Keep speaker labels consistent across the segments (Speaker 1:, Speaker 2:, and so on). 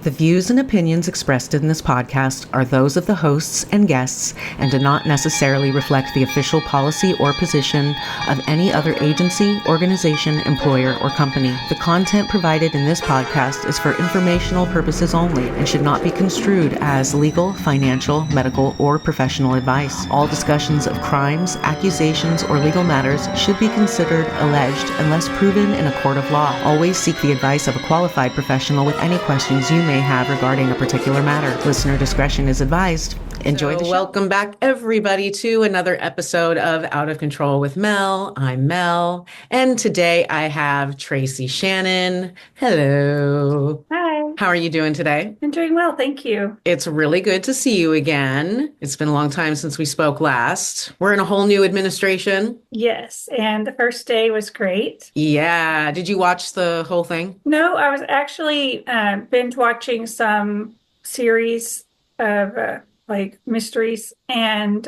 Speaker 1: The views and opinions expressed in this podcast are those of the hosts and guests and do not necessarily reflect the official policy or position of any other agency, organization, employer, or company. The content provided in this podcast is for informational purposes only and should not be construed as legal, financial, medical, or professional advice. All discussions of crimes, accusations, or legal matters should be considered alleged unless proven in a court of law. Always seek the advice of a qualified professional with any questions you may have regarding a particular matter. Listener discretion is advised. Enjoy the show. Welcome back, everybody, to another episode of Out of Control with Mel. I'm Mel, and today I have Tracy Shannon. Hello.
Speaker 2: Hi.
Speaker 1: How are you doing today?
Speaker 2: I'm doing well, thank you.
Speaker 1: It's really good to see you again. It's been a long time since we spoke last. We're in a whole new administration.
Speaker 2: Yes, and the first day was great.
Speaker 1: Yeah. Did you watch the whole thing?
Speaker 2: No, I was actually binge watching some series of like mysteries, and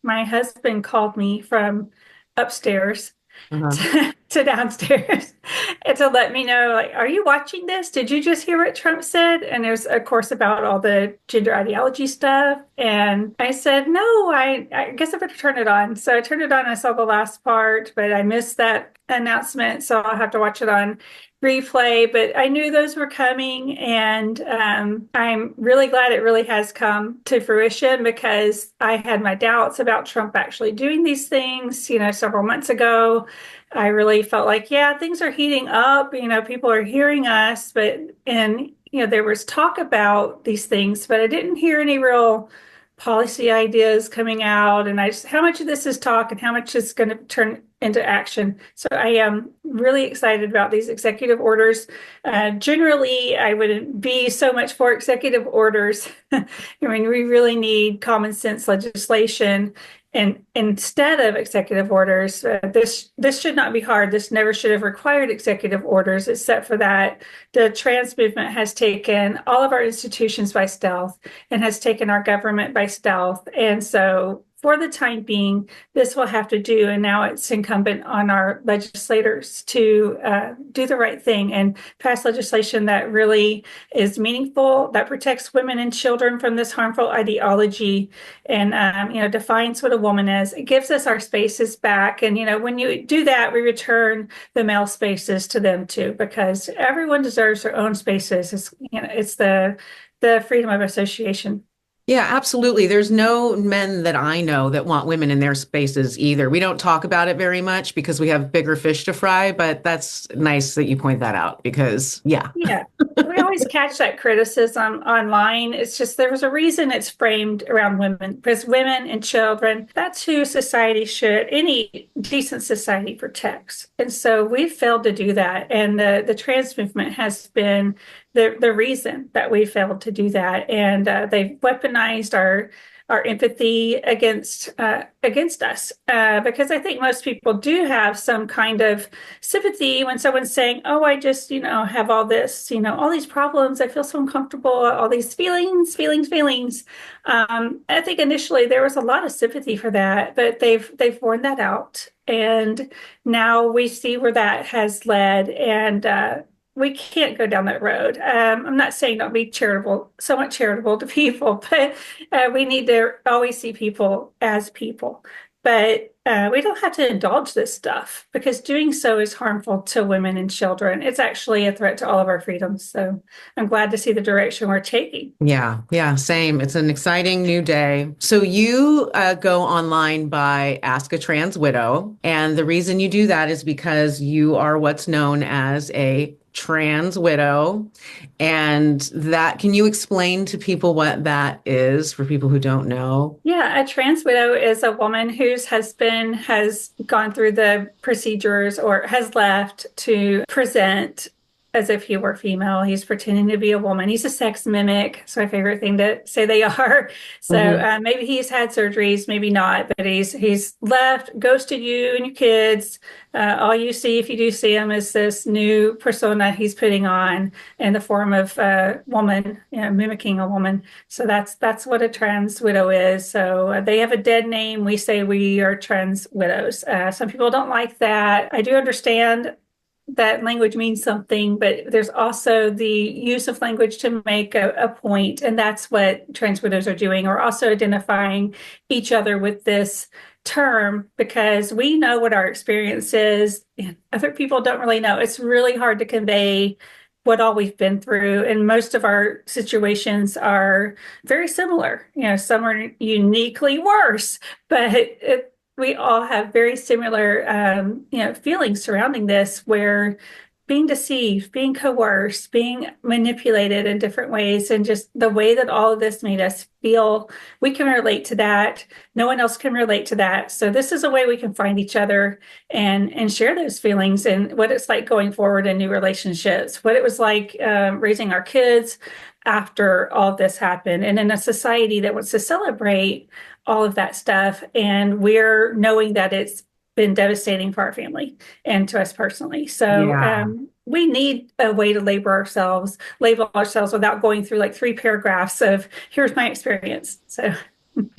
Speaker 2: my husband called me from upstairs to downstairs and to let me know, like, are you watching this? Did you just hear what Trump said? And there's of course about all the gender ideology stuff. And I said, no, I guess I better turn it on. So I turned it on. I saw the last part, but I missed that announcement. So I'll have to watch it on replay, but I knew those were coming, and I'm really glad it really has come to fruition, because I had my doubts about Trump actually doing these things, several months ago. I really felt like, yeah, things are heating up, people are hearing us, and there was talk about these things, but I didn't hear any real policy ideas coming out, and how much of this is talk and how much is going to turn into action. So I am really excited about these executive orders. Generally, I wouldn't be so much for executive orders. I mean, we really need common sense legislation. And instead of executive orders, this should not be hard. This never should have required executive orders, except for that the trans movement has taken all of our institutions by stealth and has taken our government by stealth. And so for the time being, this will have to do. And now it's incumbent on our legislators to do the right thing and pass legislation that really is meaningful, that protects women and children from this harmful ideology, and defines what a woman is. It gives us our spaces back. And when you do that, we return the male spaces to them too, because everyone deserves their own spaces. It's the freedom of association.
Speaker 1: Yeah, absolutely. There's no men that I know that want women in their spaces either. We don't talk about it very much because we have bigger fish to fry, but that's nice that you point that out because, yeah.
Speaker 2: Yeah, we always catch that criticism online. It's just there was a reason it's framed around women, because women and children, that's who society any decent society protects. And so we've failed to do that. And the trans movement has been the reason that we failed to do that. And they've weaponized our empathy against us, because I think most people do have some kind of sympathy when someone's saying, oh, I just, have all this, all these problems. I feel so uncomfortable, all these feelings. I think initially there was a lot of sympathy for that, but they've worn that out. And now we see where that has led. And we can't go down that road. I'm not saying don't be somewhat charitable to people, but we need to always see people as people. But we don't have to indulge this stuff, because doing so is harmful to women and children. It's actually a threat to all of our freedoms. So I'm glad to see the direction we're taking.
Speaker 1: Yeah, same. It's an exciting new day. So you go online by Ask a Trans Widow. And the reason you do that is because you are what's known as a trans widow. And can you explain to people what that is for people who don't know?
Speaker 2: Yeah, a trans widow is a woman whose husband has gone through the procedures or has left to present as if he were female. He's pretending to be a woman. He's a sex mimic. It's my favorite thing to say they are. So maybe he's had surgeries, maybe not, but he's left, ghosted you and your kids. All you see, if you do see him, is this new persona he's putting on in the form of a woman, mimicking a woman. So that's what a trans widow is. So they have a dead name. We say we are trans widows. Some people don't like that. I do understand that language means something, but there's also the use of language to make a point, and that's what trans widows are doing, or also identifying each other with this term because we know what our experience is, and other people don't really know. It's really hard to convey what all we've been through, and most of our situations are very similar. Some are uniquely worse, but we all have very similar, feelings surrounding this, where being deceived, being coerced, being manipulated in different ways, and just the way that all of this made us feel, we can relate to that. No one else can relate to that. So this is a way we can find each other and share those feelings and what it's like going forward in new relationships, what it was like raising our kids after all of this happened, and in a society that wants to celebrate all of that stuff. And we're knowing that it's been devastating for our family and to us personally. So
Speaker 1: Yeah.
Speaker 2: we need a way to label ourselves without going through like 3 paragraphs of here's my experience. So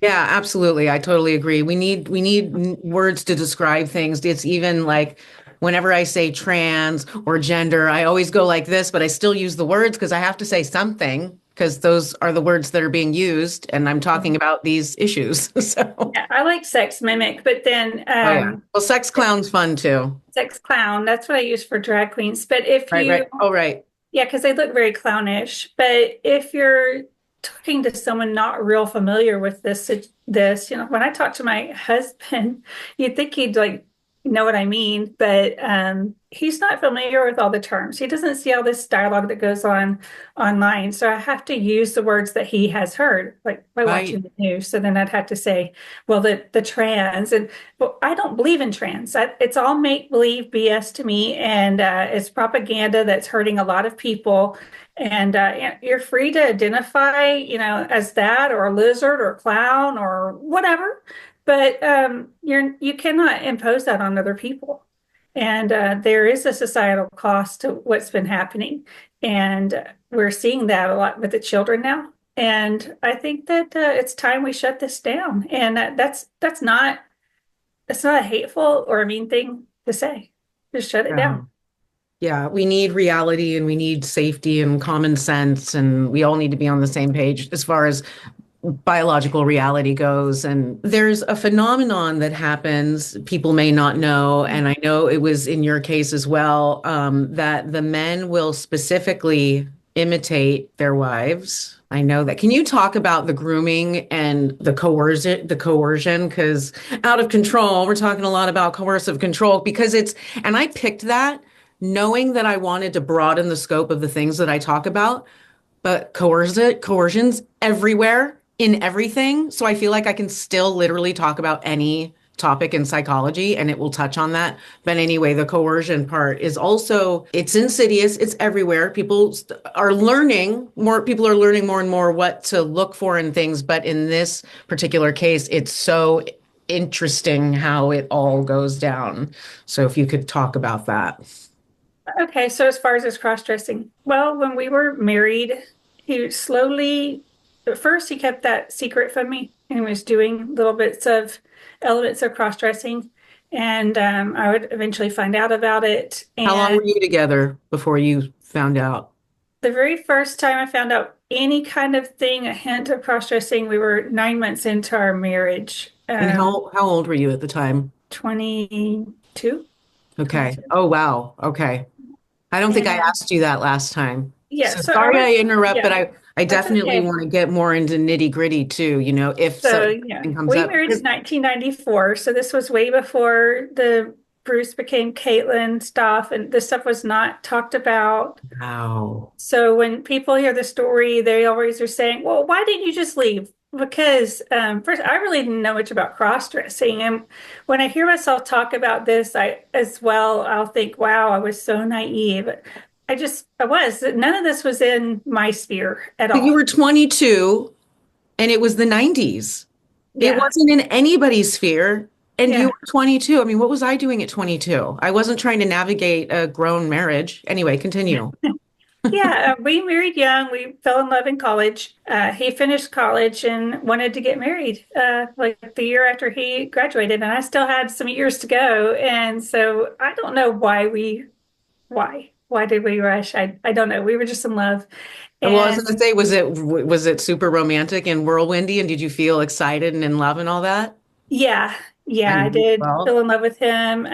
Speaker 1: Yeah, absolutely. I totally agree. We need words to describe things. It's even like whenever I say trans or gender, I always go like this, but I still use the words because I have to say something because those are the words that are being used, and I'm talking about these issues. So,
Speaker 2: yeah, I like sex mimic, but then
Speaker 1: oh yeah. Well, sex clown's fun too.
Speaker 2: sex clown, that's what I use for drag queens. But if
Speaker 1: Right,
Speaker 2: you
Speaker 1: right. Oh, right.
Speaker 2: Yeah, because they look very clownish. But if you're talking to someone not real familiar with this, when I talk to my husband, you'd think he'd like know what I mean, but he's not familiar with all the terms. He doesn't see all this dialogue that goes on online. So I have to use the words that he has heard, like by
Speaker 1: Right.
Speaker 2: watching the news. So then I'd have to say, well, the trans, and well, I don't believe in trans. It's all make believe BS to me, and it's propaganda that's hurting a lot of people. And you're free to identify, as that or a lizard or a clown or whatever, but you cannot impose that on other people. And there is a societal cost to what's been happening, and we're seeing that a lot with the children now. And I think that it's time we shut this down. And that's not a hateful or a mean thing to say. Just shut it
Speaker 1: Yeah.
Speaker 2: down.
Speaker 1: Yeah, we need reality and we need safety and common sense, and we all need to be on the same page as far as biological reality goes. And there's a phenomenon that happens, people may not know, and I know it was in your case as well, that the men will specifically imitate their wives. I know that. Can you talk about the grooming and the coercion? Because out of control, we're talking a lot about coercive control because and I picked that knowing that I wanted to broaden the scope of the things that I talk about, but coercion's everywhere in everything. So I feel like I can still literally talk about any topic in psychology and it will touch on that. But anyway, the coercion part is also, it's insidious, it's everywhere. People are learning more and more what to look for in things. But in this particular case, it's so interesting how it all goes down. So if you could talk about that.
Speaker 2: Okay, so as far as his cross-dressing, well, when we were married, he slowly, at first he kept that secret from me and was doing little bits of elements of cross-dressing. And I would eventually find out about it.
Speaker 1: How long
Speaker 2: And
Speaker 1: were you together before you found out?
Speaker 2: the very first time I found out any kind of thing, a hint of cross-dressing, we were 9 months into our marriage.
Speaker 1: And how old were you at the time?
Speaker 2: 22,
Speaker 1: Okay.
Speaker 2: 22.
Speaker 1: Oh, wow. Okay. I don't think I
Speaker 2: And
Speaker 1: asked you that last time.
Speaker 2: yeah,
Speaker 1: So
Speaker 2: so I
Speaker 1: sorry
Speaker 2: was,
Speaker 1: I interrupt, but
Speaker 2: yeah,
Speaker 1: I
Speaker 2: that's
Speaker 1: definitely
Speaker 2: okay.
Speaker 1: want to get more into nitty gritty too, if
Speaker 2: So
Speaker 1: something
Speaker 2: yeah,
Speaker 1: comes
Speaker 2: we
Speaker 1: up.
Speaker 2: married in 1994. So this was way before the Bruce became Caitlin stuff, and this stuff was not talked about.
Speaker 1: Wow.
Speaker 2: So when people hear the story, they always are saying, "Well, why didn't you just leave?" Because first, I really didn't know much about cross-dressing, and when I hear myself talk about this, I'll think, "Wow, I was so naive." I was. None of this was in my sphere at
Speaker 1: But you
Speaker 2: all.
Speaker 1: were 22 and it was the 90s. It
Speaker 2: Yeah,
Speaker 1: wasn't in anybody's sphere. And you
Speaker 2: yeah.
Speaker 1: were 22. I mean, what was I doing at 22? I wasn't trying to navigate a grown marriage. Anyway, continue.
Speaker 2: Yeah, we married young. We fell in love in college. He finished college and wanted to get married like the year after he graduated, and I still had some years to go. And so I don't know why we why? Why did we rush? I don't know. We were just in love.
Speaker 1: Well, I was
Speaker 2: And
Speaker 1: going to say, was it super romantic and whirlwindy, and did you feel excited and in love and all that?
Speaker 2: yeah,
Speaker 1: I
Speaker 2: yeah, I
Speaker 1: know.
Speaker 2: did feel
Speaker 1: Well,
Speaker 2: in love with him.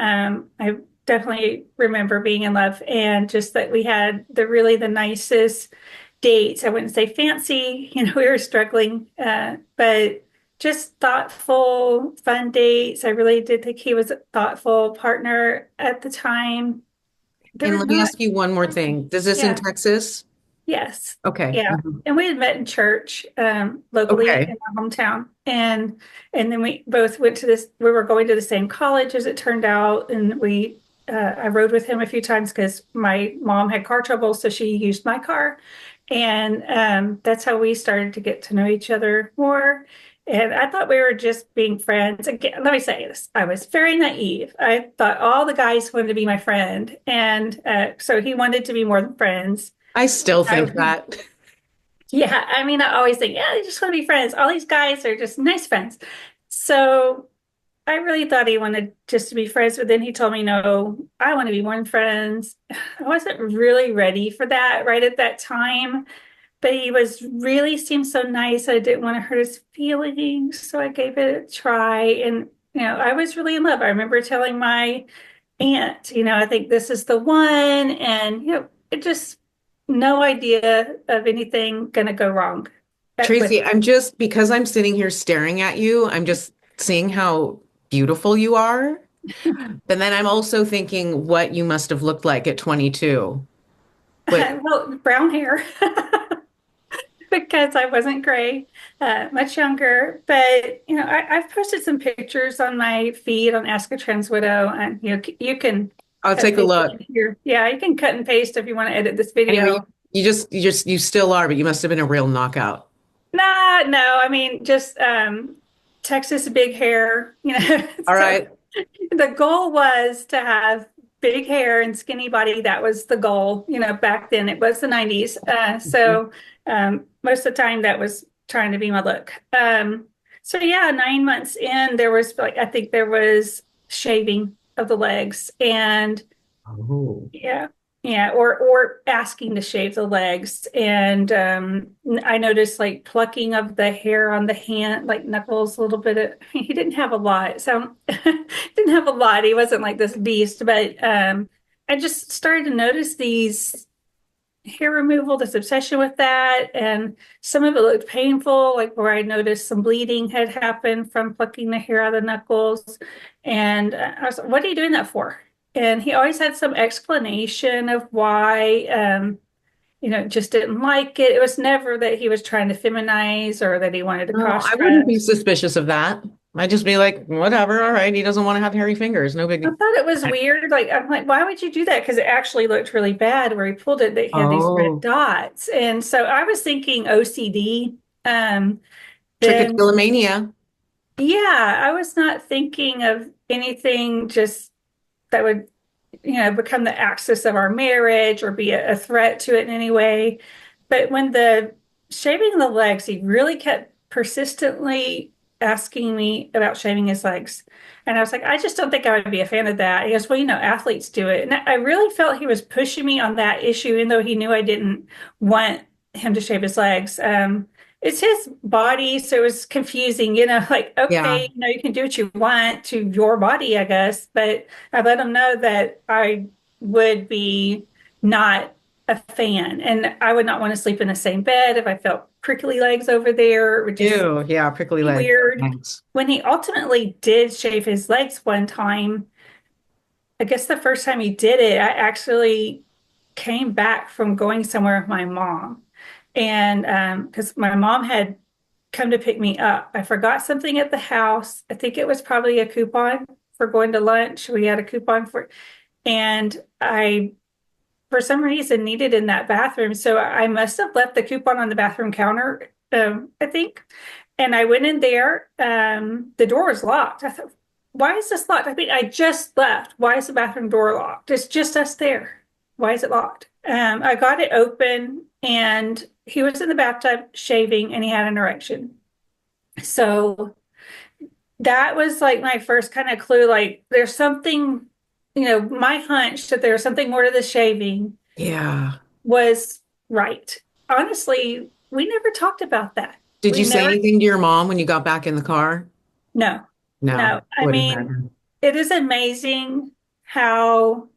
Speaker 2: I definitely remember being in love and just that we had the nicest dates. I wouldn't say fancy, we were struggling, but just thoughtful, fun dates. I really did think he was a thoughtful partner at the time. There
Speaker 1: and
Speaker 2: was
Speaker 1: let me
Speaker 2: not,
Speaker 1: ask you one more thing. Is this in
Speaker 2: yeah.
Speaker 1: Texas?
Speaker 2: Yes.
Speaker 1: Okay.
Speaker 2: Yeah. And we had met in church locally
Speaker 1: Okay.
Speaker 2: in our hometown. And then we both went to we were going to the same college as it turned out. And I rode with him a few times because my mom had car trouble, so she used my car. And that's how we started to get to know each other more. And I thought we were just being friends. Again, let me say this. I was very naive. I thought all the guys wanted to be my friend. And so he wanted to be more than friends.
Speaker 1: I still
Speaker 2: I,
Speaker 1: think that.
Speaker 2: yeah, I mean, I always think, yeah, they just want to be friends. All these guys are just nice friends. So I really thought he wanted just to be friends, but then he told me, no, I want to be more than friends. I wasn't really ready for that right at that time, but he was really seemed so nice. I didn't want to hurt his feelings, so I gave it a try. And, I was really in love. I remember telling my aunt, I think this is the one. And, it just no idea of anything going to go wrong with
Speaker 1: Tracy, because I'm sitting here staring at you, I'm just seeing how beautiful you are. But then I'm also thinking what you must have looked like at 22. What,
Speaker 2: well, brown hair because I wasn't gray, much younger. But, I've posted some pictures on my feed on Ask a Trans Widow, and, you can
Speaker 1: I'll
Speaker 2: cut and
Speaker 1: take a
Speaker 2: paste
Speaker 1: look.
Speaker 2: it here. Yeah, you can cut and paste if you want to edit this
Speaker 1: Anyway,
Speaker 2: video.
Speaker 1: you still are, but you must have been a real knockout.
Speaker 2: Nah, no, I mean, just Texas big hair,
Speaker 1: All
Speaker 2: so
Speaker 1: right.
Speaker 2: the goal was to have big hair and skinny body. That was the goal. Back then it was the 90s. So most of the time that was trying to be my look. So yeah, 9 months in, there was I think there was shaving of the legs and
Speaker 1: Oh.
Speaker 2: yeah. Yeah, or asking to shave the legs. And I noticed like plucking of the hair on the hand, like knuckles, a little bit of, he didn't have a lot. So didn't have a lot. He wasn't like this beast, but I just started to notice these hair removal, this obsession with that. And some of it looked painful, like where I noticed some bleeding had happened from plucking the hair out of the knuckles. And I was like, what are you doing that for? And he always had some explanation of why, just didn't like it. It was never that he was trying to feminize or that he wanted to
Speaker 1: No,
Speaker 2: cross
Speaker 1: I wouldn't be
Speaker 2: dress.
Speaker 1: suspicious of that. I'd just be like, whatever, all right. He doesn't want to have hairy fingers. No
Speaker 2: I
Speaker 1: biggie.
Speaker 2: thought it was weird. Like, I'm like, why would you do that? Because it actually looked really bad where he pulled it, that he had these red
Speaker 1: Oh,
Speaker 2: dots. And so I was thinking OCD. Then,
Speaker 1: trichotillomania.
Speaker 2: yeah, I was not thinking of anything just that would, become the axis of our marriage or be a threat to it in any way. But when the shaving the legs, he really kept persistently asking me about shaving his legs. And I was like, I just don't think I would be a fan of that. He goes, well, athletes do it. And I really felt he was pushing me on that issue, even though he knew I didn't want him to shave his legs. It's his body, so it was confusing, like,
Speaker 1: Yeah.
Speaker 2: okay, you can do what you want to your body, I guess. But I let him know that I would be not a fan. And I would not want to sleep in the same bed if I felt prickly legs over there. It would just
Speaker 1: Ew. Yeah. Prickly
Speaker 2: be
Speaker 1: leg.
Speaker 2: weird.
Speaker 1: Thanks.
Speaker 2: When he ultimately did shave his legs one time, I guess the first time he did it, I actually came back from going somewhere with my mom. And because my mom had come to pick me up, I forgot something at the house. I think it was probably a coupon for going to lunch. We had a coupon and I for some reason needed in that bathroom. So I must have left the coupon on the bathroom counter, I think. And I went in there. The door was locked. I thought, why is this locked? I think I just left. Why is the bathroom door locked? It's just us there. Why is it locked? I got it open and he was in the bathtub shaving and he had an erection. So that was like my first kind of clue, like there's something my hunch that there was something more to the shaving
Speaker 1: Yeah.
Speaker 2: was right. Honestly, we never talked about that.
Speaker 1: Did
Speaker 2: We
Speaker 1: you say
Speaker 2: never,
Speaker 1: anything to your mom when you got back in the car?
Speaker 2: no,
Speaker 1: No,
Speaker 2: no. I
Speaker 1: would
Speaker 2: mean,
Speaker 1: imagine.
Speaker 2: it is amazing how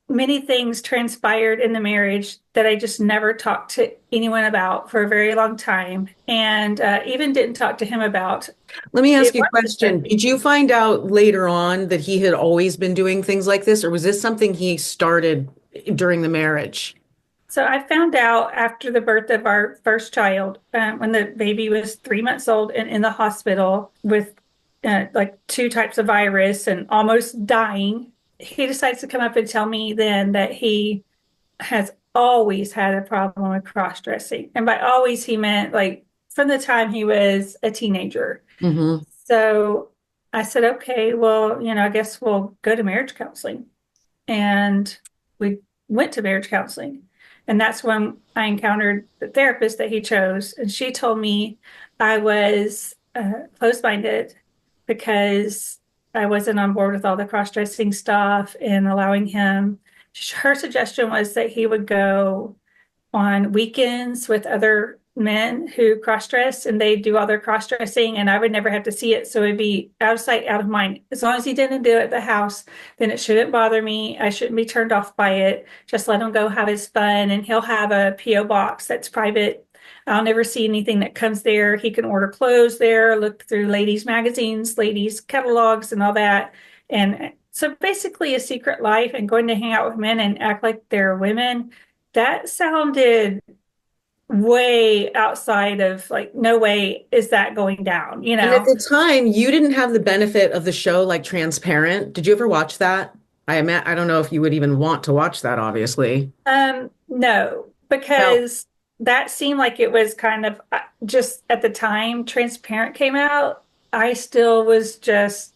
Speaker 2: many things transpired in the marriage that I just never talked to anyone about for a very long time, and even didn't talk to him about.
Speaker 1: Let me ask
Speaker 2: It
Speaker 1: you a
Speaker 2: was
Speaker 1: question.
Speaker 2: disturbing.
Speaker 1: Did you find out later on that he had always been doing things like this, or was this something he started during the marriage?
Speaker 2: So I found out after the birth of our first child, when the baby was 3 months old and in the hospital with like two types of virus and almost dying. He decides to come up and tell me then that he has always had a problem with cross dressing. And by always, he meant like from the time he was a teenager.
Speaker 1: Hmm.
Speaker 2: So I said, okay, well, I guess we'll go to marriage counseling. And we went to marriage counseling. And that's when I encountered the therapist that he chose. And she told me I was closed minded because I wasn't on board with all the cross dressing stuff and allowing him. Her suggestion was that he would go on weekends with other men who cross dress and they do all their cross dressing and I would never have to see it. So it'd be out of sight, out of mind. As long as he didn't do it at the house, then it shouldn't bother me. I shouldn't be turned off by it. Just let him go have his fun and he'll have a P.O. box that's private. I'll never see anything that comes there. He can order clothes there, look through ladies' magazines, ladies' catalogs, and all that. And so basically, a secret life and going to hang out with men and act like they're women, that sounded way outside of like, no way is that going down, you
Speaker 1: And at
Speaker 2: know?
Speaker 1: the time, you didn't have the benefit of the show like Transparent. Did you ever watch that? I don't know if you would even want to watch that, obviously.
Speaker 2: No,
Speaker 1: Well,
Speaker 2: because that seemed like it was kind of just at the time Transparent came out. I still was just,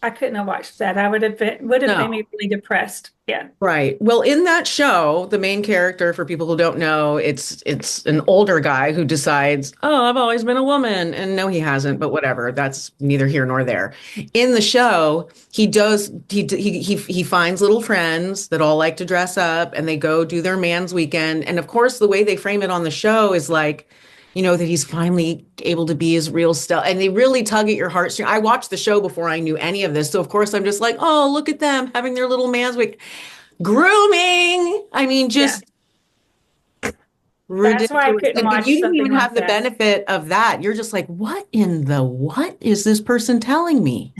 Speaker 2: I couldn't have watched that. I would have made
Speaker 1: no.
Speaker 2: me really depressed. Yeah.
Speaker 1: Right. Well, in that show, the main character, for people who don't know, it's an older guy who decides, "Oh, I've always been a woman." And no, he hasn't, but whatever. That's neither here nor there. In the show, he finds little friends that all like to dress up and they go do their man's weekend. And of course, the way they frame it on the show is like, that he's finally able to be his real self. And they really tug at your heartstrings. I watched the show before I knew any of this. So of course I'm just like, oh, look at them having their little man's week. Grooming. I mean,
Speaker 2: Yeah.
Speaker 1: just
Speaker 2: That's why I
Speaker 1: ridiculous.
Speaker 2: couldn't
Speaker 1: And
Speaker 2: watch
Speaker 1: you didn't
Speaker 2: something
Speaker 1: even
Speaker 2: like
Speaker 1: have the
Speaker 2: that.
Speaker 1: benefit of that. You're just like, what is this person telling me?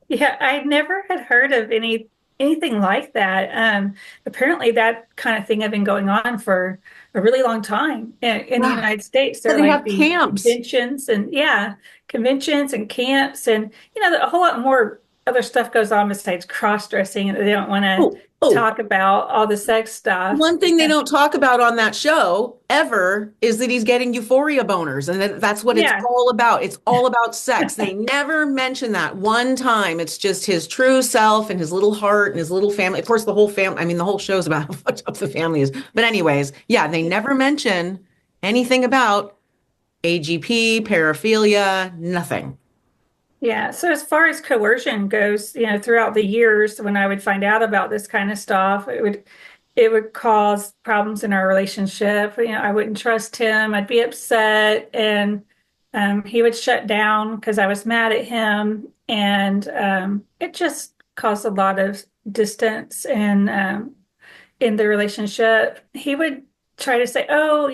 Speaker 2: Yeah, I never had heard of anything like that. Apparently that kind of thing had been going on for a really long time in the
Speaker 1: Yeah.
Speaker 2: United States.
Speaker 1: Yeah,
Speaker 2: There are
Speaker 1: they
Speaker 2: like
Speaker 1: have
Speaker 2: these
Speaker 1: camps.
Speaker 2: conventions and yeah, conventions and camps and a whole lot more other stuff goes on besides cross-dressing and they don't want to
Speaker 1: Oh, oh,
Speaker 2: talk about all the sex stuff.
Speaker 1: one thing they don't talk about on that show ever is that he's getting euphoria boners, and that's what it's
Speaker 2: Yeah,
Speaker 1: all about. It's all about sex. They never mention that one time. It's just his true self and his little heart and his little family. Of course, the whole family, I mean, the whole show's about how fucked up the family is. But anyways, yeah, they never mention anything about AGP, paraphilia, nothing.
Speaker 2: yeah. So as far as coercion goes, throughout the years when I would find out about this kind of stuff, it would cause problems in our relationship. I wouldn't trust him. I'd be upset, and he would shut down because I was mad at him, and it just caused a lot of distance and in the relationship. He would try to say, "Oh,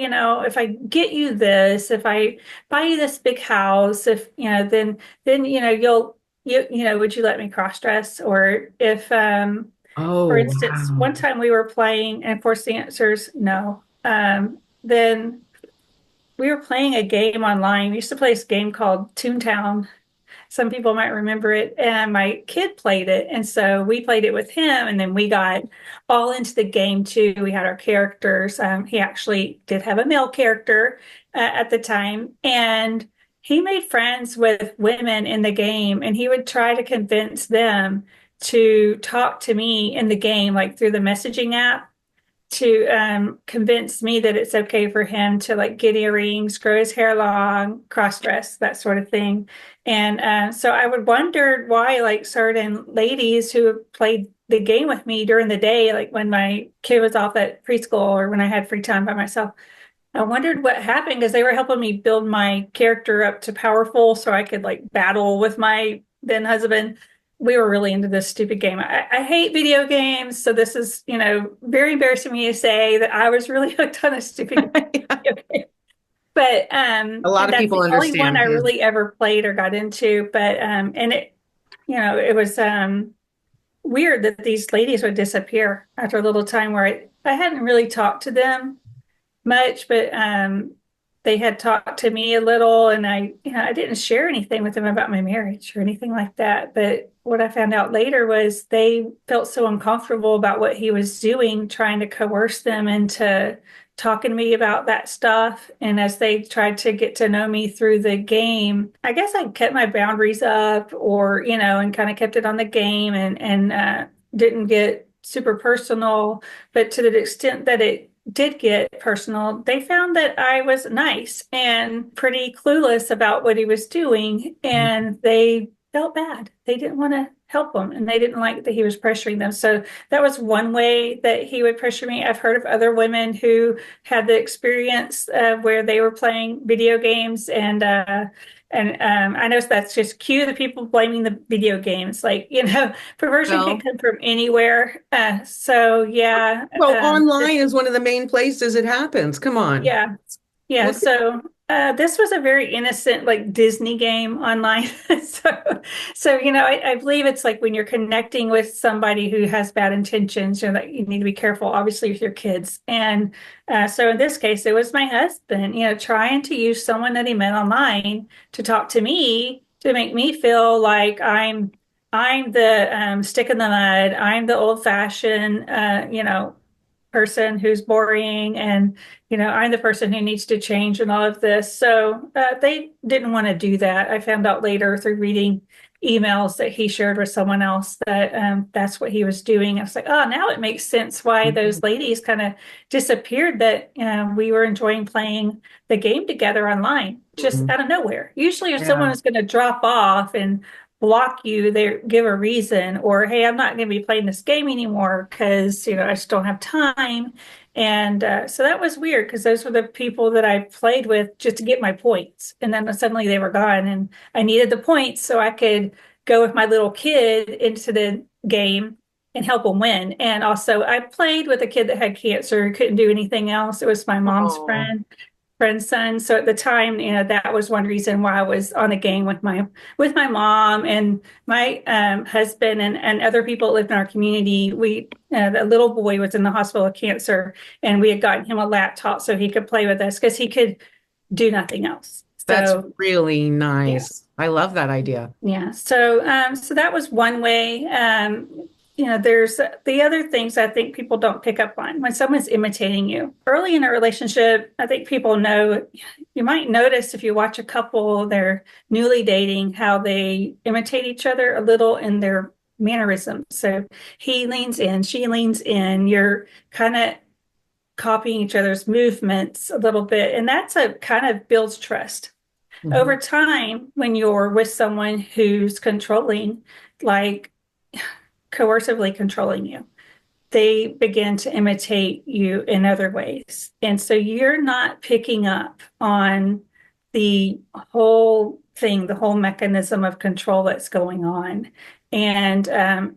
Speaker 2: if I get you this, if I buy you this big house, if then would you let me cross dress?" Or if for
Speaker 1: Oh,
Speaker 2: instance,
Speaker 1: wow.
Speaker 2: one time we were playing, and of course the answer is no. Then we were playing a game online. We used to play this game called Toontown. Some people might remember it. And my kid played it. And so we played it with him. And then we got all into the game too. We had our characters. He actually did have a male character at the time. And he made friends with women in the game. And he would try to convince them to talk to me in the game, like through the messaging app. convince me that it's okay for him to like get earrings, grow his hair long, cross dress, that sort of thing. And so I would wonder why like certain ladies who played the game with me during the day, like when my kid was off at preschool or when I had free time by myself, I wondered what happened because they were helping me build my character up to powerful so I could like battle with my then husband. We were really into this stupid game. I hate video games, so this is, very embarrassing for me to say that I was really hooked on a stupid video game. But
Speaker 1: A lot of
Speaker 2: that's
Speaker 1: people
Speaker 2: the only one
Speaker 1: understand.
Speaker 2: I really ever played or got into. But and it was weird that these ladies would disappear after a little time where I hadn't really talked to them much, but they had talked to me a little, and I didn't share anything with them about my marriage or anything like that. But what I found out later was they felt so uncomfortable about what he was doing, trying to coerce them into talking to me about that stuff. And as they tried to get to know me through the game, I guess I kept my boundaries up, or and kind of kept it on the game, and didn't get super personal. But to the extent that it did get personal, they found that I was nice and pretty clueless about what he was doing, and they felt bad. They didn't want to help him, and they didn't like that he was pressuring them. So that was one way that he would pressure me. I've heard of other women who had the experience where they were playing video games, and I know that's just cue the people blaming the video games. Like, perversion can
Speaker 1: Well,
Speaker 2: come from anywhere. So yeah,
Speaker 1: well, online is one of the main places it happens. Come on.
Speaker 2: yeah, yeah.
Speaker 1: Look,
Speaker 2: So this was a very innocent, like Disney game online. So I believe it's like when you're connecting with somebody who has bad intentions, that you need to be careful, obviously, with your kids. And so in this case, it was my husband, trying to use someone that he met online to talk to me to make me feel like I'm the stick in the mud. I'm the old fashioned, person who's boring, and I'm the person who needs to change and all of this. So they didn't want to do that. I found out later through reading emails that he shared with someone else that that's what he was doing. I was like, oh, now it makes sense why those ladies kind of disappeared, that we were enjoying playing the game together online just out of nowhere. Usually if someone
Speaker 1: yeah.
Speaker 2: was going to drop off and block you, they give a reason, or hey, I'm not going to be playing this game anymore because I just don't have time. And so that was weird because those were the people that I played with just to get my points, and then suddenly they were gone, and I needed the points so I could go with my little kid into the game and help him win. And also I played with a kid that had cancer, couldn't do anything else. It was my mom's
Speaker 1: Oh,
Speaker 2: friend's son. So at the time, that was one reason why I was on the game with my mom and my husband, and other people that lived in our community. The little boy was in the hospital with cancer, and we had gotten him a laptop so he could play with us because he could do nothing else.
Speaker 1: that's
Speaker 2: So
Speaker 1: really
Speaker 2: yeah.
Speaker 1: nice. I love that idea.
Speaker 2: Yeah. So that was one way. There's the other things I think people don't pick up on when someone's imitating you. Early in a relationship, I think people know, you might notice if you watch a couple, they're newly dating, how they imitate each other a little in their mannerisms. So he leans in, she leans in, you're kind of copying each other's movements a little bit. And that's a kind of builds trust. Over time, when you're with someone who's controlling, like coercively controlling you, they begin to imitate you in other ways. And so you're not picking up on the whole thing, the whole mechanism of control that's going on. And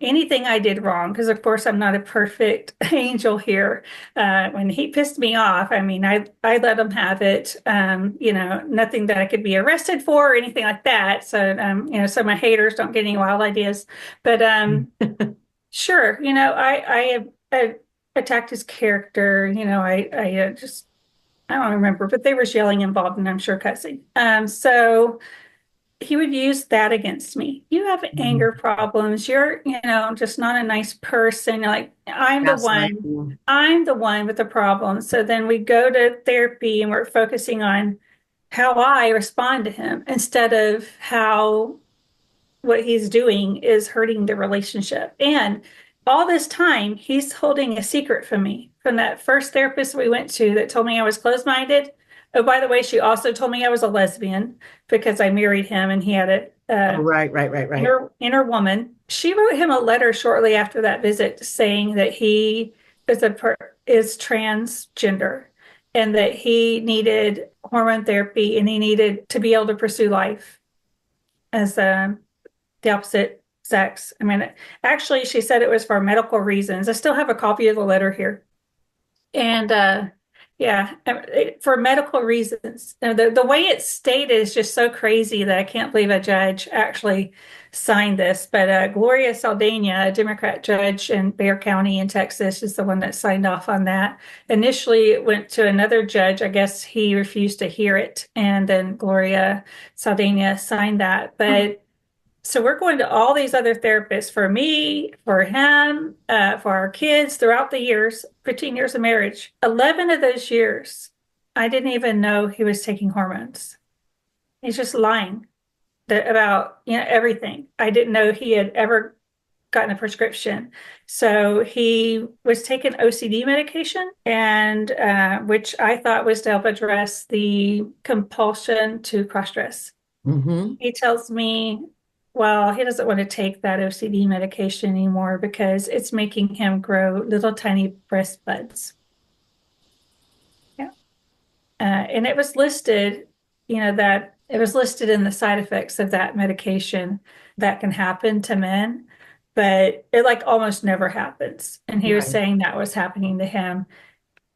Speaker 2: anything I did wrong, because of course I'm not a perfect angel here. When he pissed me off, I mean, I let him have it. Nothing that I could be arrested for or anything like that. So my haters don't get any wild ideas. But sure, I attacked his character. I don't remember, but there was yelling involved, and I'm sure cussing. So he would use that against me. You have anger problems. You're, just not a nice person. Like,
Speaker 1: Gaslight you.
Speaker 2: I'm the one with the problem. So then we go to therapy and we're focusing on how I respond to him instead of how what he's doing is hurting the relationship. And all this time, he's holding a secret from me, from that first therapist we went to that told me I was closed-minded. Oh, by the way, she also told me I was a lesbian because I married him and he had
Speaker 1: Oh, right, right, right, right.
Speaker 2: inner woman. She wrote him a letter shortly after that visit saying that he is is transgender and that he needed hormone therapy and he needed to be able to pursue life as the opposite sex. I mean, actually, she said it was for medical reasons. I still have a copy of the letter here. And yeah, for medical reasons. The way it's stated is just so crazy that I can't believe a judge actually signed this. But Gloria Saldana, a Democrat judge in Bexar County in Texas, is the one that signed off on that. Initially, it went to another judge. I guess he refused to hear it. And then Gloria Saldana signed that. But so we're going to all these other therapists for me, for him, for our kids throughout the years, 15 years of marriage. 11 of those years, I didn't even know he was taking hormones. He's just lying about, everything. I didn't know he had ever gotten a prescription. So he was taking OCD medication, and which I thought was to help address the compulsion to cross-dress.
Speaker 1: Mm-hmm.
Speaker 2: He tells me, well, he doesn't want to take that OCD medication anymore because it's making him grow little tiny breast buds. Yeah. And it was listed, that it was listed in the side effects of that medication that can happen to men, but it like almost never happens. And he was
Speaker 1: Right,
Speaker 2: saying that was happening to him.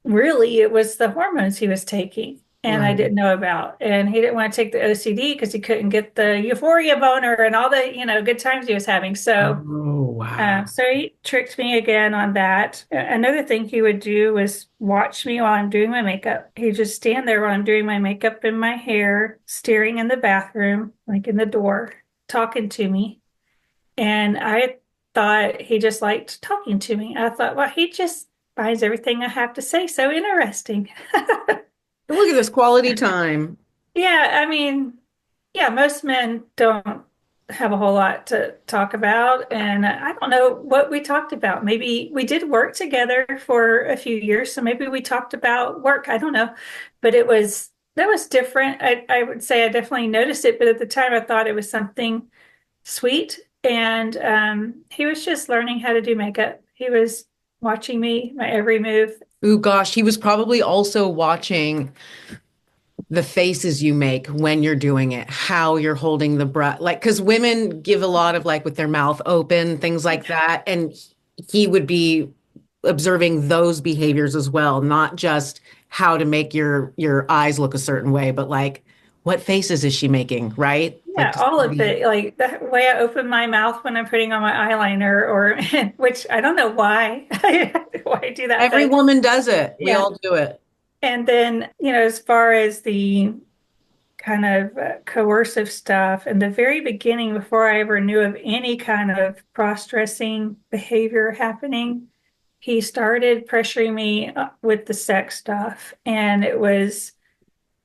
Speaker 2: Really, it was the hormones he was taking and I
Speaker 1: right.
Speaker 2: didn't know about. And he didn't want to take the OCD because he couldn't get the euphoria boner and all the, good times he was having. So,
Speaker 1: Oh, wow.
Speaker 2: so he tricked me again on that. Another thing he would do was watch me while I'm doing my makeup. He'd just stand there while I'm doing my makeup and my hair, staring in the bathroom, like in the door, talking to me. And I thought he just liked talking to me. I thought, well, he just finds everything I have to say so interesting.
Speaker 1: Look at this quality time.
Speaker 2: Yeah, I mean, yeah, most men don't have a whole lot to talk about. And I don't know what we talked about. Maybe we did work together for a few years. So maybe we talked about work. I don't know. But that was different. I would say I definitely noticed it. But at the time, I thought it was something sweet. And he was just learning how to do makeup. He was watching me, my every move.
Speaker 1: Oh gosh, he was probably also watching the faces you make when you're doing it, how you're holding the breath. Like, because women give a lot of like with their mouth open, things like that. And he would be observing those behaviors as well, not just how to make your eyes look a certain way, but like what faces is she making, right? Like
Speaker 2: Yeah,
Speaker 1: just
Speaker 2: all of it. Like the way I open my mouth when I'm putting on my eyeliner, or which I don't know why why I do that,
Speaker 1: every
Speaker 2: but
Speaker 1: woman does it. We
Speaker 2: yeah.
Speaker 1: all do it.
Speaker 2: And then, as far as the kind of coercive stuff, in the very beginning, before I ever knew of any kind of cross-dressing behavior happening, he started pressuring me with the sex stuff, and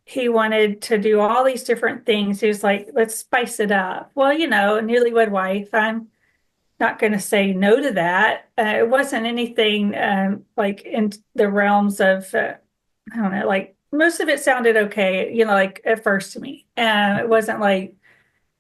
Speaker 2: he wanted to do all these different things. He was like, let's spice it up. Well, a newlywed wife, I'm not going to say no to that. It wasn't anything like in the realms of, I don't know, like most of it sounded okay, like at first to me. It wasn't like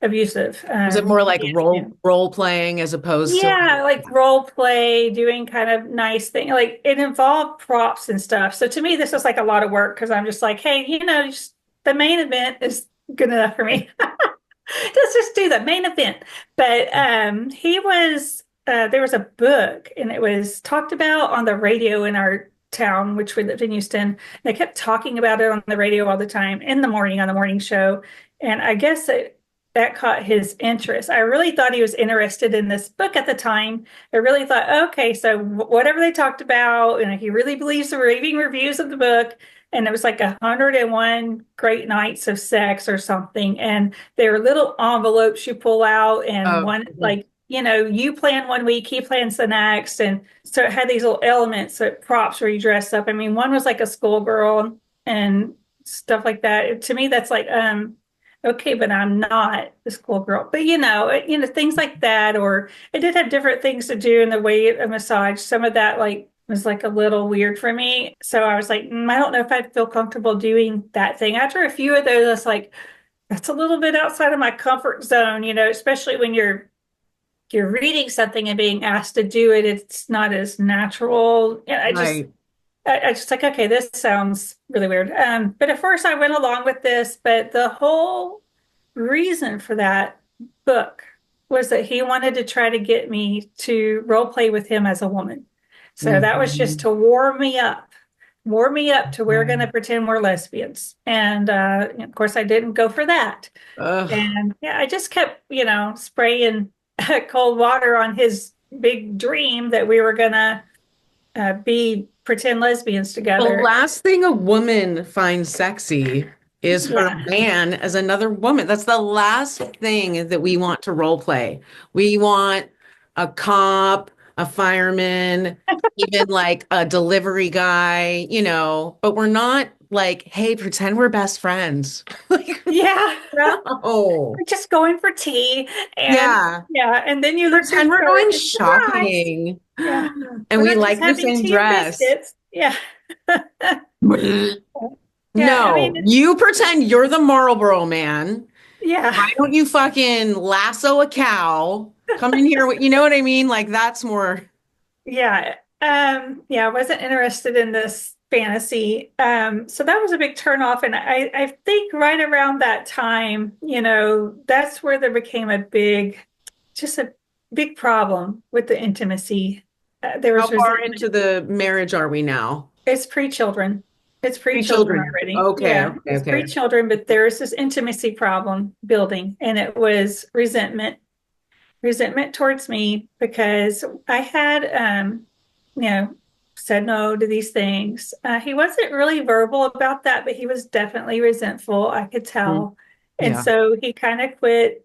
Speaker 2: abusive.
Speaker 1: Was it more like
Speaker 2: Yeah.
Speaker 1: role playing as opposed to
Speaker 2: Yeah, like role play, doing kind of nice thing. Like it involved props and stuff. So to me, this was like a lot of work because I'm just like, hey, just the main event is good enough for me. Let's just do the main event. But he was there was a book and it was talked about on the radio in our town, which we lived in Houston. They kept talking about it on the radio all the time in the morning on the morning show. And I guess that caught his interest. I really thought he was interested in this book at the time. I really thought, okay, so whatever they talked about, he really believes the raving reviews of the book. And it was like 101 great nights of sex or something. And there are little envelopes you pull out, and
Speaker 1: oh,
Speaker 2: one, like, you plan one week, he plans the next. And so it had these little elements, props where you dress up. I mean, one was like a schoolgirl and stuff like that. To me, that's like okay, but I'm not the schoolgirl. But things like that, or it did have different things to do in the way of massage. Some of that like was like a little weird for me. So I was like, I don't know if I'd feel comfortable doing that thing. After a few of those, I was like, that's a little bit outside of my comfort zone, especially when you're reading something and being asked to do it, it's not as natural. And
Speaker 1: Right.
Speaker 2: I just like, okay, this sounds really weird. But at first I went along with this, but the whole reason for that book was that he wanted to try to get me to role play with him as a woman. So that was just
Speaker 1: Mhm.
Speaker 2: to warm me up to we're going to pretend we're lesbians. And of course, I didn't go for that.
Speaker 1: Ugh.
Speaker 2: And yeah, I just kept, spraying cold water on his big dream that we were going to be pretend lesbians
Speaker 1: The
Speaker 2: together.
Speaker 1: last thing a woman finds sexy is her
Speaker 2: Yeah.
Speaker 1: man as another woman. That's the last thing that we want to role play. We want a cop, a fireman, even like a delivery guy, but we're not like, hey, pretend we're best friends. Like,
Speaker 2: Yeah.
Speaker 1: no.
Speaker 2: We're just going for tea. And
Speaker 1: Yeah.
Speaker 2: yeah. And then you look through
Speaker 1: Pretend we're
Speaker 2: skirt
Speaker 1: going
Speaker 2: and surprise.
Speaker 1: shopping.
Speaker 2: Yeah.
Speaker 1: And
Speaker 2: We're
Speaker 1: we
Speaker 2: not just
Speaker 1: like the
Speaker 2: having
Speaker 1: same
Speaker 2: tea and
Speaker 1: dress.
Speaker 2: biscuits. Yeah. Yeah. I mean,
Speaker 1: No, you pretend you're the Marlboro man.
Speaker 2: yeah.
Speaker 1: Why don't you fucking lasso a cow? Come in here with, you know what I mean? Like that's more.
Speaker 2: Yeah. Yeah, I wasn't interested in this fantasy. So that was a big turnoff. And I think right around that time, that's where there became just a big problem with the intimacy. There
Speaker 1: How
Speaker 2: was
Speaker 1: far into
Speaker 2: resentment.
Speaker 1: the marriage are we now?
Speaker 2: It's pre-children. It's
Speaker 1: Three
Speaker 2: pre-children
Speaker 1: children.
Speaker 2: already.
Speaker 1: Okay,
Speaker 2: Yeah,
Speaker 1: okay,
Speaker 2: it's
Speaker 1: okay.
Speaker 2: pre-children, but there's this intimacy problem building, and it was resentment towards me because I had, you know, said no to these things. He wasn't really verbal about that, but he was definitely resentful. I could
Speaker 1: Mhm.
Speaker 2: tell. And
Speaker 1: Yeah.
Speaker 2: so he kind of quit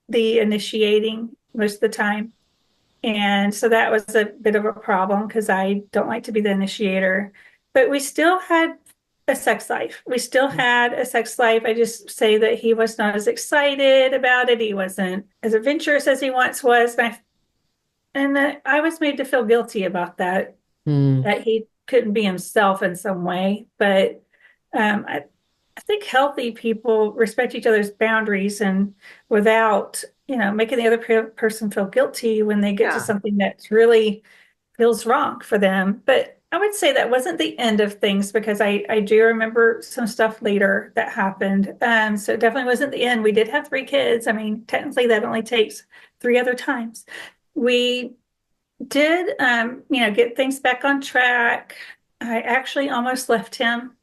Speaker 2: the initiating most of the time. And so that was a bit of a problem because I don't like to be the initiator. But we still had a sex life. We still had a sex life. I just say that he was not as excited about it. He wasn't as adventurous as he once was. And I was made to feel guilty about that,
Speaker 1: Mm.
Speaker 2: that he couldn't be himself in some way. But I think healthy people respect each other's boundaries and without, making the other person feel guilty when they get to
Speaker 1: Yeah.
Speaker 2: something that really feels wrong for them. But I would say that wasn't the end of things because I do remember some stuff later that happened. So it definitely wasn't the end. We did have three kids. I mean, technically that only takes three other times. We did, get things back on track. I actually almost left him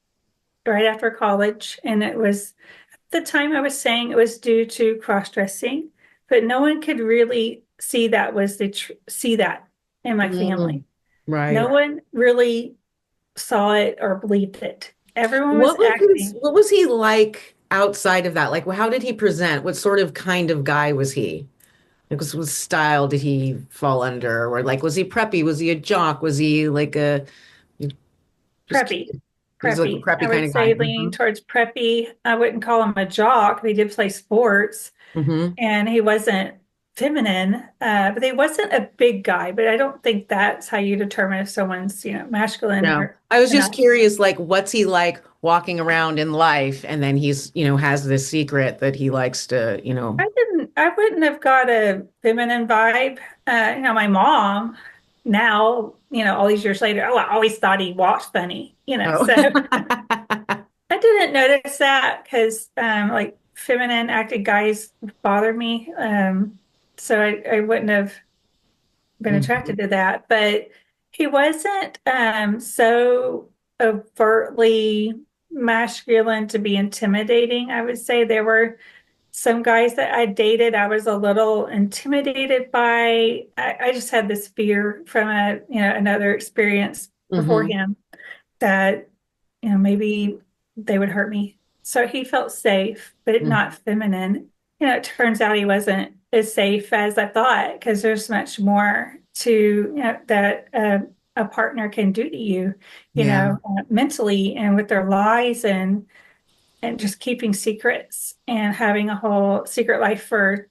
Speaker 2: right after college, and it was at the time I was saying it was due to cross-dressing, but no one could really see that in my family.
Speaker 1: Mm.
Speaker 2: No
Speaker 1: Right.
Speaker 2: one really saw it or believed it. Everyone was
Speaker 1: What was his,
Speaker 2: acting
Speaker 1: what was he like outside of that? Like, how did he present? What sort of kind of guy was he? Like, what style did he fall under? Or like, was he preppy? Was he a jock? Was he like just
Speaker 2: preppy.
Speaker 1: he was like a
Speaker 2: Preppy. I
Speaker 1: preppy kind
Speaker 2: would
Speaker 1: of guy?
Speaker 2: say leaning towards preppy. I wouldn't call him a jock. He did play sports,
Speaker 1: Mm-hmm.
Speaker 2: and he wasn't feminine, but he wasn't a big guy. But I don't think that's how you determine if someone's, masculine
Speaker 1: No,
Speaker 2: or,
Speaker 1: I was
Speaker 2: or
Speaker 1: just
Speaker 2: not.
Speaker 1: curious, like, what's he like walking around in life? And then he's, has this secret that he likes to,
Speaker 2: I wouldn't have got a feminine vibe. My mom now, all these years later, oh, I always thought he walked funny,
Speaker 1: Oh.
Speaker 2: so I didn't notice that because, like, feminine acted guys bother me. So I wouldn't have been
Speaker 1: Mhm.
Speaker 2: attracted to that, but he wasn't so overtly masculine to be intimidating. I would say there were some guys that I dated, I was a little intimidated by. I just had this fear from another experience before
Speaker 1: Mhm.
Speaker 2: him that maybe they would hurt me. So he felt safe, but not
Speaker 1: Mhm.
Speaker 2: feminine. It turns out he wasn't as safe as I thought because there's much more to that a partner can do to you,
Speaker 1: Yeah.
Speaker 2: mentally and with their lies and and just keeping secrets and having a whole secret life for,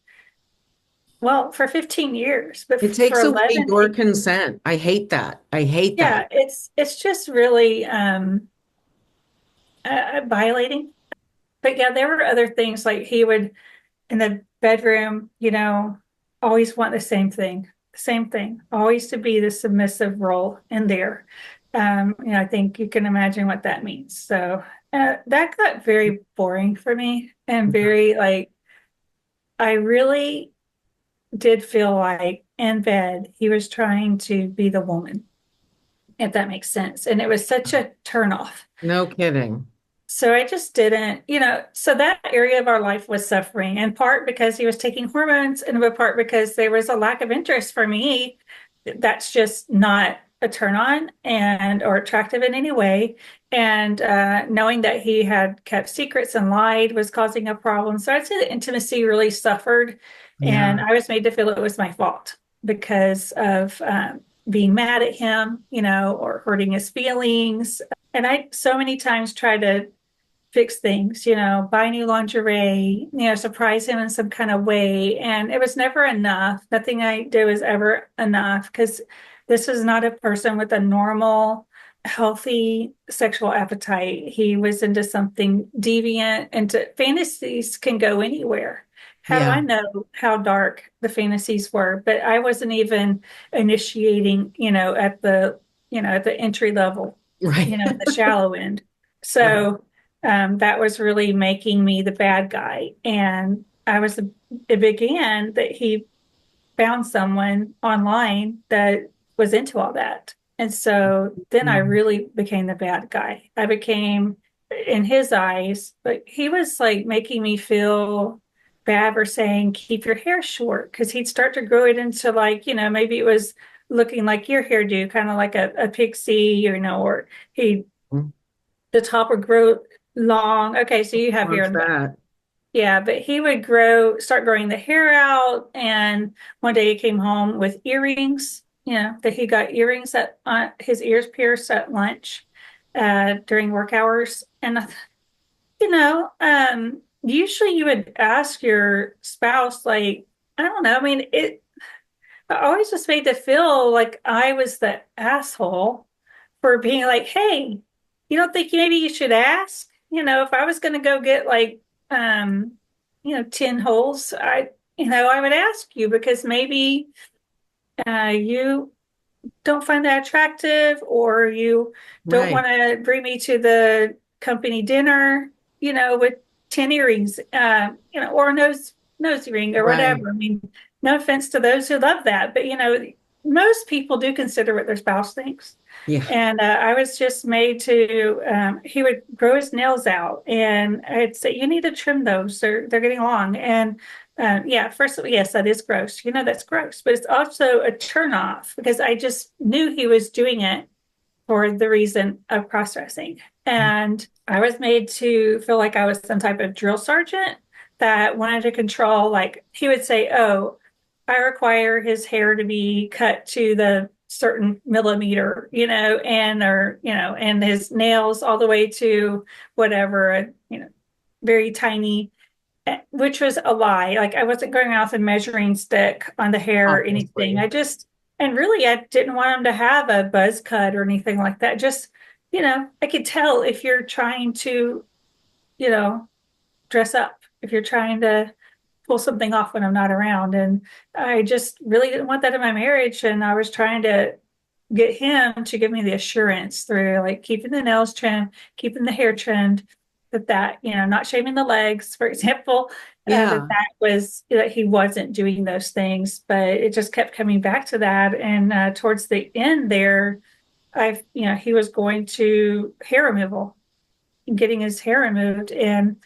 Speaker 2: well, for 15 years, but
Speaker 1: It
Speaker 2: for
Speaker 1: takes away
Speaker 2: 11,
Speaker 1: your consent. I hate that. I hate that.
Speaker 2: yeah, it's just really violating. But yeah, there were other things like he would in the bedroom, always want the same thing, always to be the submissive role in there. I think you can imagine what that means. So that got very boring for me and very like, I really did feel like in bed, he was trying to be the woman, if that makes sense. And it was such a turnoff.
Speaker 1: No kidding.
Speaker 2: So I just didn't, so that area of our life was suffering in part because he was taking hormones and in part because there was a lack of interest for me. That's just not a turn on and or attractive in any way. And knowing that he had kept secrets and lied was causing a problem. So I'd say the intimacy really suffered. And
Speaker 1: Yeah.
Speaker 2: I was made to feel it was my fault because of being mad at him, or hurting his feelings. And I so many times try to fix things, buy new lingerie, surprise him in some kind of way. And it was never enough. Nothing I did was ever enough because this was not a person with a normal, healthy sexual appetite. He was into something deviant, and fantasies can go anywhere. How do I
Speaker 1: Yeah.
Speaker 2: know how dark the fantasies were? But I wasn't even initiating, at the entry level,
Speaker 1: Right.
Speaker 2: the shallow end.
Speaker 1: Right.
Speaker 2: So that was really making me the bad guy. And it began that he found someone online that was into all that. And so then I
Speaker 1: Mhm.
Speaker 2: really became the bad guy. I became, in his eyes, but he was like making me feel bad for saying, keep your hair short, because he'd start to grow it into like, maybe it was looking like your hairdo, kind of like a pixie, or he the top would grow long. Okay, so you have hair
Speaker 1: What's
Speaker 2: in the back.
Speaker 1: that?
Speaker 2: Yeah, but he would start growing the hair out. And one day he came home with earrings, that he got earrings that his ears pierced at lunch during work hours. And, usually you would ask your spouse, like, I don't know. I mean, I always just made to feel like I was the asshole for being like, hey, you don't think maybe you should ask? If I was going to go get like, 10 holes, I would ask you because maybe you don't find that attractive or you don't
Speaker 1: Right.
Speaker 2: want to bring me to the company dinner, with 10 earrings, or a nose ring or
Speaker 1: Right.
Speaker 2: whatever. I mean, no offense to those who love that, but most people do consider what their spouse thinks.
Speaker 1: Yeah.
Speaker 2: And I was just made to, he would grow his nails out and I'd say, you need to trim those. They're getting long. And yeah, first, yes, that is gross. That's gross, but it's also a turn off because I just knew he was doing it for the reason of cross-dressing. And I was made to feel like I was some type of drill sergeant that wanted to control, like he would say, oh, I require his hair to be cut to the certain millimeter, and his nails all the way to whatever, very tiny, which was a lie. Like I wasn't going out with a measuring stick on the hair or anything.
Speaker 1: Obviously.
Speaker 2: And really, I didn't want him to have a buzz cut or anything like that. Just, I could tell if you're trying to, you know, dress up, if you're trying to pull something off when I'm not around. And I just really didn't want that in my marriage. And I was trying to get him to give me the assurance through like keeping the nails trimmed, keeping the hair trimmed, not shaving the legs, for example,
Speaker 1: Yeah.
Speaker 2: that he wasn't doing those things. But it just kept coming back to that. And towards the end there, he was going to hair removal, getting his hair removed. And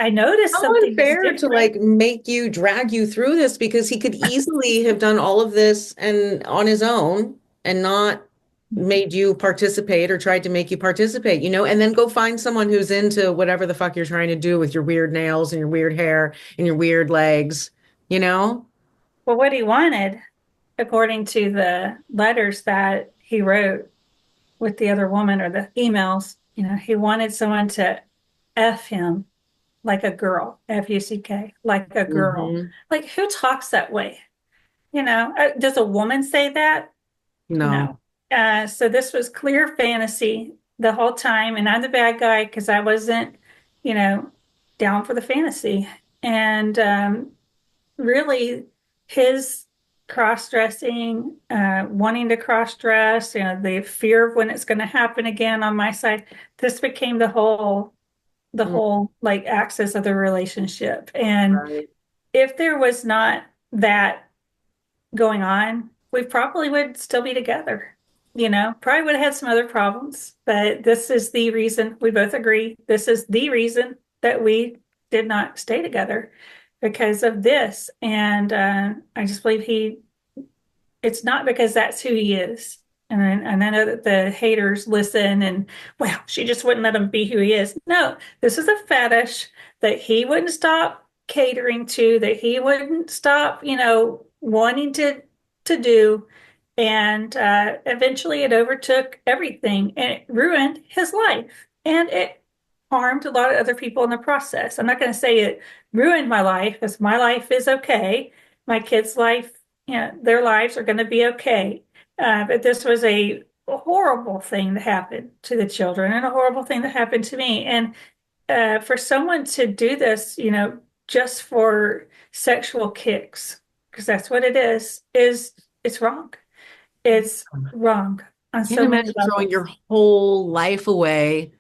Speaker 2: I noticed
Speaker 1: How
Speaker 2: something was
Speaker 1: unfair to
Speaker 2: different.
Speaker 1: like drag you through this because he could easily have done all of this and on his own and not made you participate or tried to make you participate, and then go find someone who's into whatever the fuck you're trying to do with your weird nails and your weird hair and your weird legs, you know?
Speaker 2: Well, what he wanted, according to the letters that he wrote with the other woman or the emails, he wanted someone to F him like a girl, F-U-C-K, like a girl.
Speaker 1: Hmm.
Speaker 2: Like, who talks that way? Does a woman say that?
Speaker 1: No.
Speaker 2: No. So this was clear fantasy the whole time, and I'm the bad guy because I wasn't, you know, down for the fantasy. And really, his cross-dressing, wanting to cross-dress, the fear of when it's going to happen again on my side, this became the
Speaker 1: Mm,
Speaker 2: whole like axis of the relationship. And
Speaker 1: right.
Speaker 2: if there was not that going on, we probably would still be together. Probably would have had some other problems, but this is the reason we both agree. This is the reason that we did not stay together because of this. And I just believe it's not because that's who he is. And I know that the haters listen and, well, she just wouldn't let him be who he is. No, this is a fetish that he wouldn't stop catering to, that he wouldn't stop, wanting to do. And eventually it overtook everything and it ruined his life. And it harmed a lot of other people in the process. I'm not going to say it ruined my life because my life is okay. My kids' life, their lives are going to be okay. But this was a horrible thing that happened to the children and a horrible thing that happened to me. And for someone to do this, just for sexual kicks, because that's what it is it's wrong. It's wrong on
Speaker 1: Can't
Speaker 2: so many
Speaker 1: imagine throwing
Speaker 2: levels.
Speaker 1: your whole life away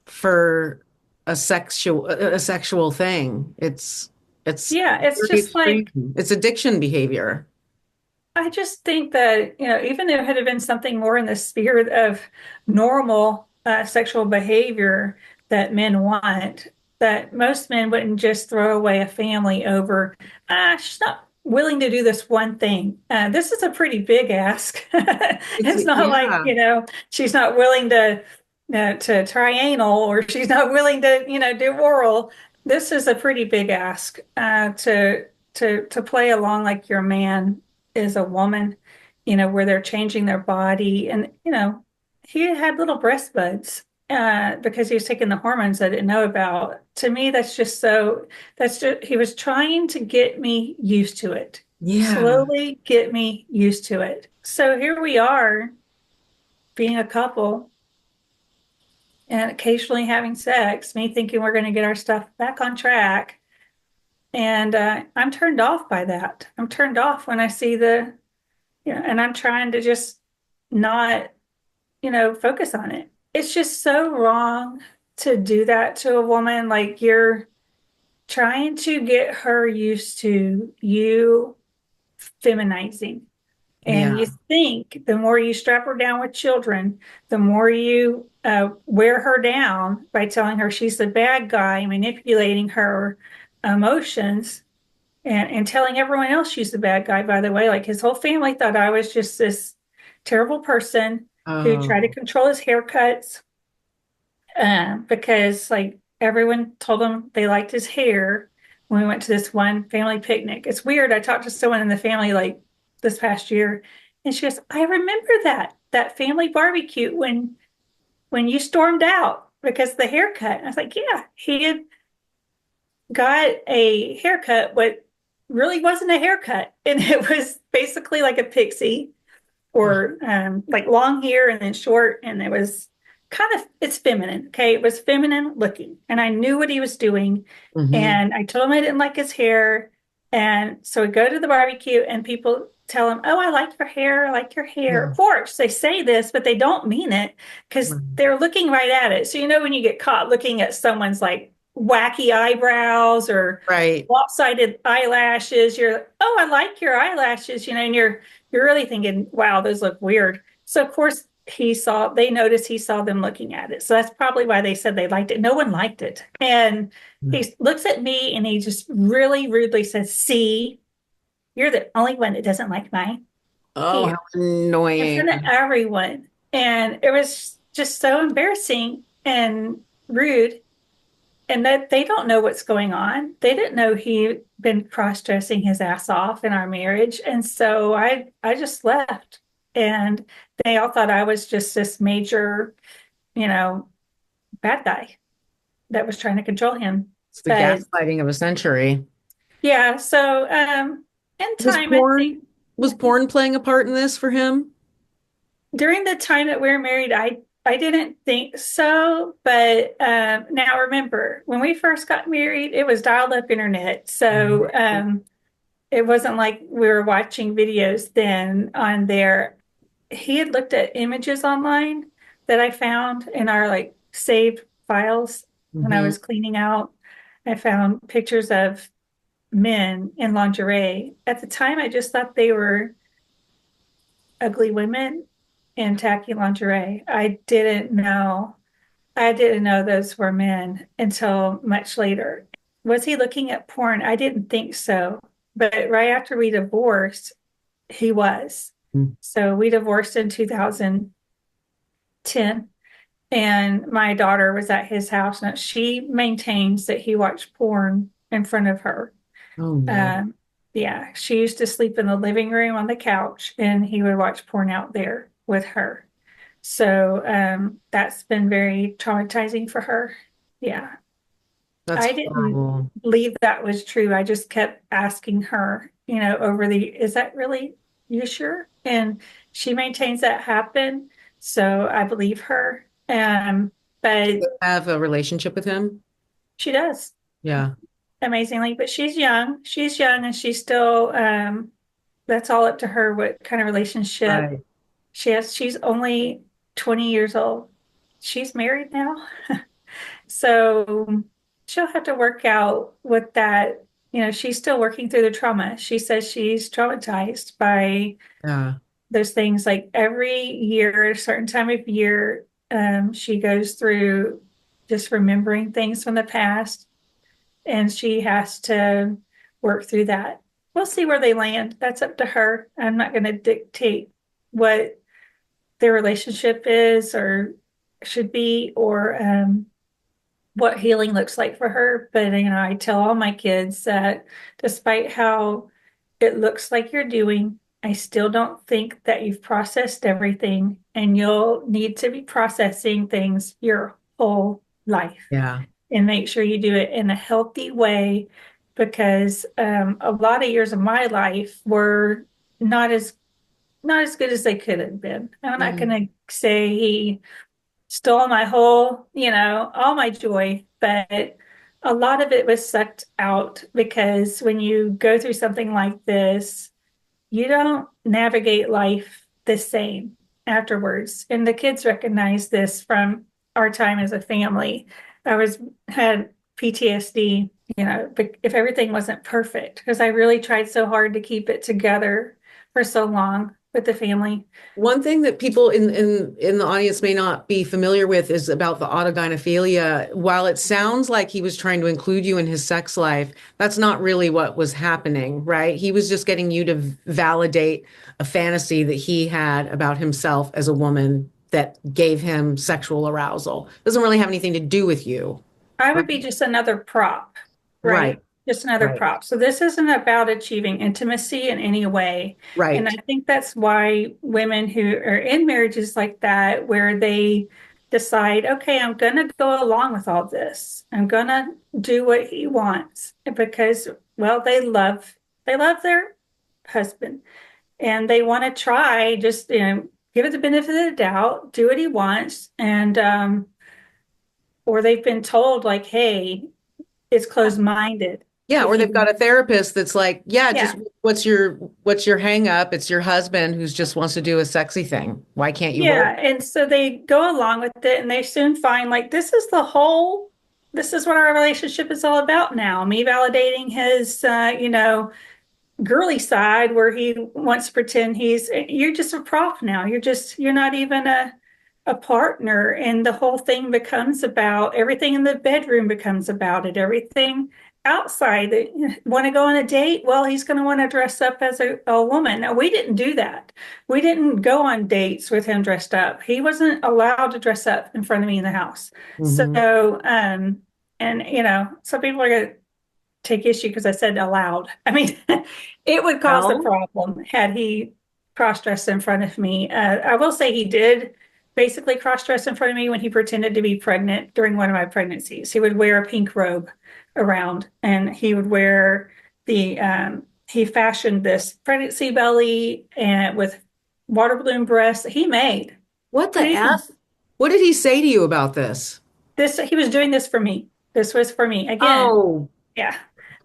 Speaker 1: for a sexual thing. It's
Speaker 2: Yeah, it's
Speaker 1: very
Speaker 2: just like
Speaker 1: extreme. It's addiction behavior.
Speaker 2: I just think that, even if it had been something more in the spirit of normal sexual behavior that men want, that most men wouldn't just throw away a family over, she's not willing to do this one thing. This is a pretty big ask.
Speaker 1: It's
Speaker 2: It's not like,
Speaker 1: yeah,
Speaker 2: she's not willing to try anal or she's not willing to, do oral. This is a pretty big ask to play along like your man is a woman, where they're changing their body. And, he had little breast buds because he was taking the hormones I didn't know about. To me, he was trying to get me used to it,
Speaker 1: yeah,
Speaker 2: slowly get me used to it. So here we are being a couple and occasionally having sex, me thinking we're going to get our stuff back on track. And I'm turned off by that. I'm turned off when I see and I'm trying to just not, focus on it. It's just so wrong to do that to a woman. Like you're trying to get her used to you feminizing. And you
Speaker 1: yeah.
Speaker 2: think the more you strap her down with children, the more you wear her down by telling her she's the bad guy, manipulating her emotions, and telling everyone else she's the bad guy, by the way. Like his whole family thought I was just this terrible person who tried to
Speaker 1: Oh,
Speaker 2: control his haircuts because like everyone told him they liked his hair when we went to this one family picnic. It's weird. I talked to someone in the family like this past year, and she goes, I remember that family barbecue when you stormed out because of the haircut. And I was like, yeah, he had got a haircut, but really wasn't a haircut. And it was basically like a pixie or like long hair and then short. And it's feminine. Okay. It was feminine looking. And I knew what he was doing.
Speaker 1: hmm.
Speaker 2: And I told him I didn't like his hair. And so we go to the barbecue and people tell him, oh, I like your hair. I like your hair.
Speaker 1: Yeah.
Speaker 2: Of course, they say this, but they don't mean it because
Speaker 1: Right.
Speaker 2: they're looking right at it. So, when you get caught looking at someone's like wacky eyebrows or
Speaker 1: Right.
Speaker 2: lopsided eyelashes, you're, oh, I like your eyelashes, and you're really thinking, wow, those look weird. So of course they noticed he saw them looking at it. So that's probably why they said they liked it. No one liked it. And he looks at me and he just really rudely says, see, you're the only one that doesn't like my
Speaker 1: Oh,
Speaker 2: hair
Speaker 1: how
Speaker 2: in front of
Speaker 1: annoying.
Speaker 2: everyone. And it was just so embarrassing and rude. And that they don't know what's going on. They didn't know he'd been cross-dressing his ass off in our marriage. And so I just left. And they all thought I was just this major, you know, bad guy. that was trying to control him.
Speaker 1: It's the
Speaker 2: But
Speaker 1: gaslighting of a century.
Speaker 2: yeah, so in
Speaker 1: Was
Speaker 2: time, I think
Speaker 1: porn playing a part in this for him?
Speaker 2: during the time that we were married, I didn't think so. But now remember, when we first got married, it was dialed up internet. So it wasn't like we were watching videos then on there. He had looked at images online that I found in our like saved files when I
Speaker 1: Mm-hmm.
Speaker 2: was cleaning out. I found pictures of men in lingerie. At the time, I just thought they were ugly women in tacky lingerie. I didn't know those were men until much later. Was he looking at porn? I didn't think so. But right after we divorced, he was. So we divorced in 2010, and my daughter was at his house. Now she maintains that he watched porn in front of her.
Speaker 1: Oh no.
Speaker 2: Yeah, she used to sleep in the living room on the couch, and he would watch porn out there with her. So that's been very traumatizing for her. Yeah,
Speaker 1: That's
Speaker 2: I didn't
Speaker 1: horrible.
Speaker 2: believe that was true. I just kept asking her, is that really, you sure? And she maintains that happened. So I believe her. But
Speaker 1: Have a relationship with him?
Speaker 2: she does
Speaker 1: Yeah.
Speaker 2: amazingly, but she's young. She's young and she's still, that's all up to her, what kind of relationship
Speaker 1: Right.
Speaker 2: she has. She's only 20 years old. She's married now. So she'll have to work out with that. She's still working through the trauma. She says she's traumatized by
Speaker 1: Yeah.
Speaker 2: those things. Like every year, at a certain time of year, she goes through just remembering things from the past, and she has to work through that. We'll see where they land. That's up to her. I'm not going to dictate what their relationship is or should be, or what healing looks like for her. But I tell all my kids that despite how it looks like you're doing, I still don't think that you've processed everything, and you'll need to be processing things your whole life.
Speaker 1: Yeah.
Speaker 2: And make sure you do it in a healthy way, because a lot of years of my life were not as not as good as they could have been. I'm not going
Speaker 1: Mhm.
Speaker 2: to say he stole my whole, all my joy, but a lot of it was sucked out, because when you go through something like this, you don't navigate life the same afterwards. And the kids recognize this from our time as a family. I had PTSD, if everything wasn't perfect, because I really tried so hard to keep it together for so long with the family.
Speaker 1: One thing that people in the audience may not be familiar with is about the autogynephilia. While it sounds like he was trying to include you in his sex life, that's not really what was happening, right? He was just getting you to validate a fantasy that he had about himself as a woman that gave him sexual arousal. Doesn't really have anything to do with you,
Speaker 2: I
Speaker 1: right?
Speaker 2: would be just another prop,
Speaker 1: Right,
Speaker 2: right? Just another
Speaker 1: right,
Speaker 2: prop. So this isn't about achieving intimacy in any way. And I
Speaker 1: right.
Speaker 2: think that's why women who are in marriages like that, where they decide, okay, I'm going to go along with all this. I'm going to do what he wants, because, well, they love their husband, and they want to try, just, give it the benefit of the doubt, do what he wants. And, or they've been told like, hey, it's closed minded.
Speaker 1: Yeah,
Speaker 2: If
Speaker 1: or they've
Speaker 2: you,
Speaker 1: got a therapist that's like, yeah, just
Speaker 2: yeah,
Speaker 1: what's your hang up? It's your husband who's just wants to do a sexy thing. Why can't you roll?
Speaker 2: yeah. And so they go along with it, and they soon find like, this is what our relationship is all about now. Me validating his, girly side, where he wants to pretend you're just a prop now. You're not even a partner. And the whole thing becomes about, everything in the bedroom becomes about it. Everything outside, want to go on a date? Well, he's going to want to dress up as a woman. Now, we didn't do that. We didn't go on dates with him dressed up. He wasn't allowed to dress up in front of me in the house.
Speaker 1: Hmm.
Speaker 2: So, and some people are going to take issue because I said allowed. I mean, it would cause a
Speaker 1: Well,
Speaker 2: problem had he cross-dressed in front of me. I will say he did basically cross-dress in front of me when he pretended to be pregnant during one of my pregnancies. He would wear a pink robe around, and he would wear he fashioned this pregnancy belly and with water balloon breasts that he made.
Speaker 1: What the
Speaker 2: And he
Speaker 1: F? What did he say to you about this?
Speaker 2: he was doing this for me. This was for me. Again,
Speaker 1: Oh,
Speaker 2: yeah.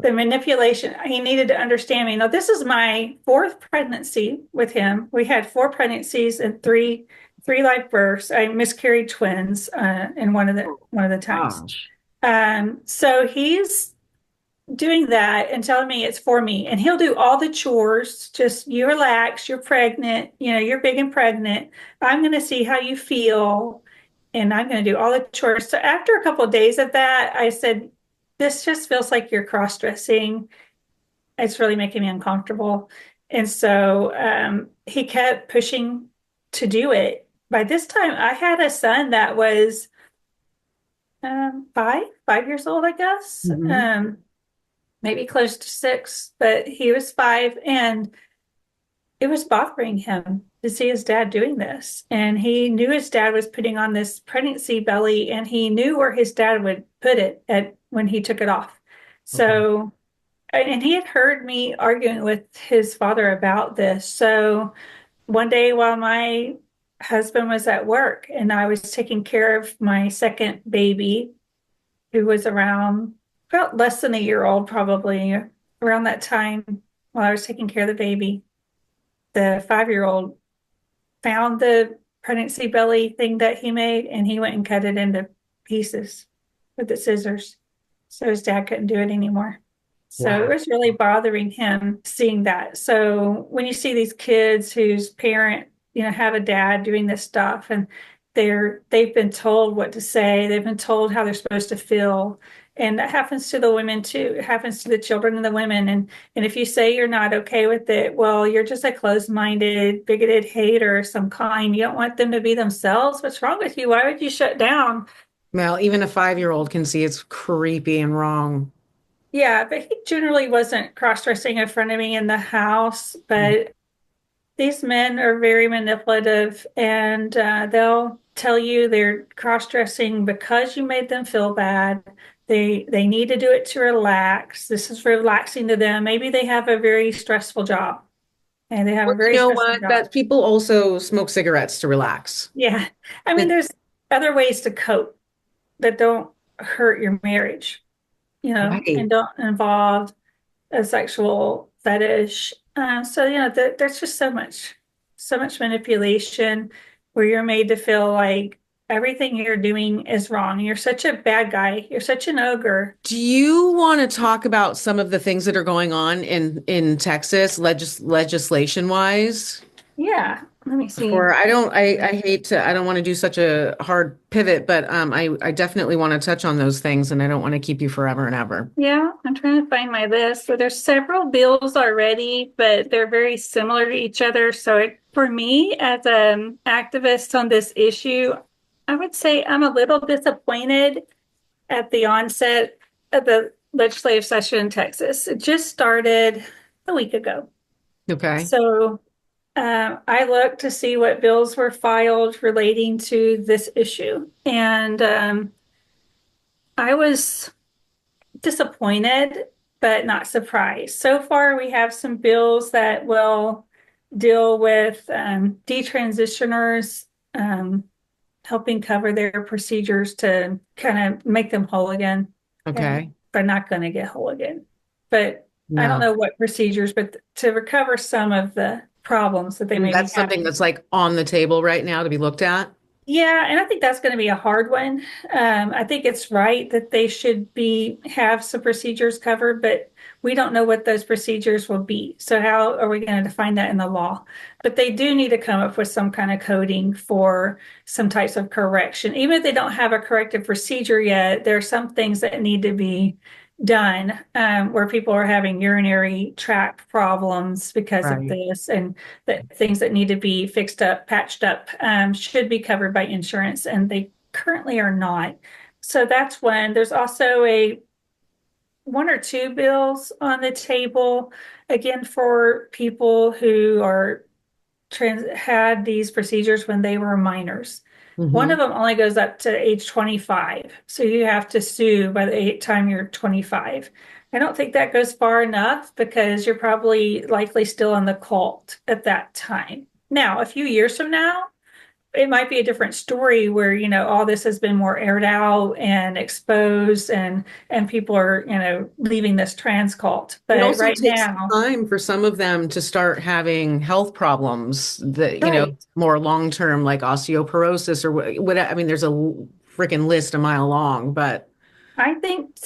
Speaker 2: The manipulation. He needed to understand me. Now, this is my fourth pregnancy with him. We had four pregnancies and three live births. I miscarried twins in one of the times.
Speaker 1: gosh.
Speaker 2: So he's doing that and telling me it's for me, and he'll do all the chores. Just you relax. You're pregnant. You're big and pregnant. I'm going to see how you feel, and I'm going to do all the chores. So after a couple of days of that, I said, this just feels like you're cross-dressing. It's really making me uncomfortable. And so he kept pushing to do it. By this time, I had a son that was 5 years old, I guess,
Speaker 1: Mhm.
Speaker 2: maybe close to 6, but he was 5, and it was bothering him to see his dad doing this. And he knew his dad was putting on this pregnancy belly, and he knew where his dad would put it at when he took it off.
Speaker 1: Okay.
Speaker 2: So, and he had heard me arguing with his father about this. So one day while my husband was at work and I was taking care of my second baby, who was around about less than a year old, probably around that time while I was taking care of the baby, the 5-year-old found the pregnancy belly thing that he made, and he went and cut it into pieces with the scissors. So his dad couldn't do it anymore. So it
Speaker 1: Wow.
Speaker 2: was really bothering him seeing that. So when you see these kids whose parent, have a dad doing this stuff, and they've been told what to say, they've been told how they're supposed to feel. And that happens to the women too. It happens to the children and the women. And if you say you're not okay with it, well, you're just a closed-minded, bigoted hater of some kind. You don't want them to be themselves. What's wrong with you? Why would you shut down?
Speaker 1: Well, even a 5-year-old can see it's creepy and wrong.
Speaker 2: Yeah, but he generally wasn't cross-dressing in front of me in the house. But these men are very manipulative, and they'll tell you they're cross-dressing because you made them feel bad. They need to do it to relax. This is relaxing to them. Maybe they have a very stressful job, and they have
Speaker 1: Well,
Speaker 2: a
Speaker 1: you
Speaker 2: very
Speaker 1: know
Speaker 2: stressful
Speaker 1: what?
Speaker 2: job.
Speaker 1: That people also smoke cigarettes to relax.
Speaker 2: Yeah. I mean,
Speaker 1: That,
Speaker 2: there's other ways to cope that don't hurt your marriage,
Speaker 1: right.
Speaker 2: and don't involve a sexual fetish. So there's just so much manipulation where you're made to feel like everything you're doing is wrong. You're such a bad guy. You're such an ogre.
Speaker 1: Do you want to talk about some of the things that are going on in Texas legislation wise?
Speaker 2: Yeah. Let me see.
Speaker 1: Before I hate to I don't want to do such a hard pivot, but I definitely want to touch on those things and I don't want to keep you forever and ever.
Speaker 2: Yeah, I'm trying to find my list. So there's several bills already, but they're very similar to each other. So for me, as an activist on this issue, I would say I'm a little disappointed at the onset of the legislative session in Texas. It just started a week ago.
Speaker 1: Okay.
Speaker 2: So I looked to see what bills were filed relating to this issue. And I was disappointed, but not surprised. So far, we have some bills that will deal with detransitioners, helping cover their procedures to kind of make them whole again. And
Speaker 1: Okay.
Speaker 2: they're not going to get whole again. But I don't
Speaker 1: No.
Speaker 2: know what procedures, but to recover some of the problems that they
Speaker 1: And
Speaker 2: may be
Speaker 1: that's something
Speaker 2: having.
Speaker 1: that's like on the table right now to be looked at.
Speaker 2: Yeah, and I think that's going to be a hard one. I think it's right that they should have some procedures covered, but we don't know what those procedures will be. So how are we going to define that in the law? But they do need to come up with some kind of coding for some types of correction. Even if they don't have a corrective procedure yet, there are some things that need to be done where people are having urinary tract problems because of
Speaker 1: Right.
Speaker 2: this, and that things that need to be fixed up, patched up, should be covered by insurance, and they currently are not. So that's one. There's also one or two bills on the table, again, for people who are had these procedures when they were minors. One
Speaker 1: Hmm.
Speaker 2: of them only goes up to age 25. So you have to sue by the time you're 25. I don't think that goes far enough because you're probably likely still in the cult at that time. Now, a few years from now, it might be a different story where, all this has been more aired out and exposed and people are, leaving this trans cult.
Speaker 1: It
Speaker 2: But
Speaker 1: also
Speaker 2: right
Speaker 1: takes
Speaker 2: now,
Speaker 1: time for some of them to start having health problems that,
Speaker 2: right.
Speaker 1: more long-term, like osteoporosis or what. I mean, there's a freaking list a mile long, but
Speaker 2: I think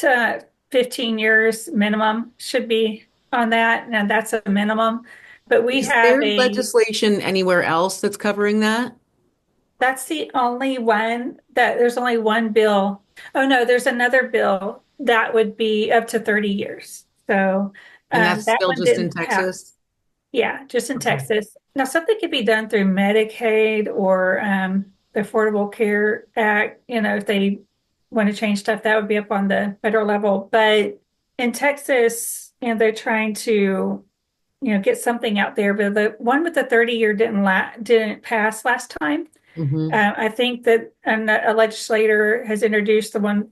Speaker 2: 15 years minimum should be on that. And that's a minimum. But we
Speaker 1: is
Speaker 2: have
Speaker 1: there legislation anywhere else that's covering that?
Speaker 2: that's the only one that there's only one bill. Oh no, there's another bill that would be up to 30 years. So
Speaker 1: And that's
Speaker 2: that
Speaker 1: still
Speaker 2: one
Speaker 1: just in
Speaker 2: didn't
Speaker 1: Texas?
Speaker 2: pass. Yeah, just in
Speaker 1: Okay.
Speaker 2: Texas. Now, something could be done through Medicaid or the Affordable Care Act. If they want to change stuff, that would be up on the federal level. But in Texas, they're trying to, get something out there. But the one with the 30-year didn't pass last time.
Speaker 1: Hmm.
Speaker 2: I think that a legislator has introduced the one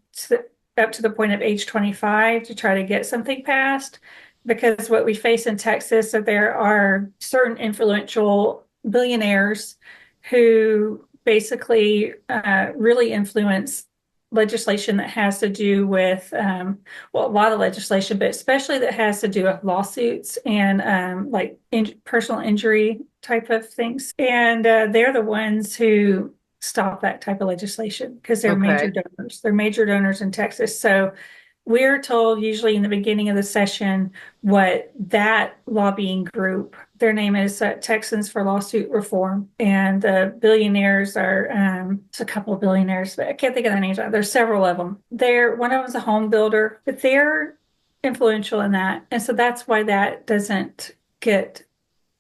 Speaker 2: up to the point of age 25 to try to get something passed. Because what we face in Texas, that there are certain influential billionaires who basically really influence legislation that has to do with, well, a lot of legislation, but especially that has to do with lawsuits and like personal injury type of things. And they're the ones who stop that type of legislation because they're major
Speaker 1: Okay.
Speaker 2: donors. They're major donors in Texas. So we're told usually in the beginning of the session what that lobbying group, their name is Texans for Lawsuit Reform, and the billionaires are it's a couple of billionaires, but I can't think of their names. There's several of them. They're one of them is a home builder, but they're influential in that, and so that's why that doesn't get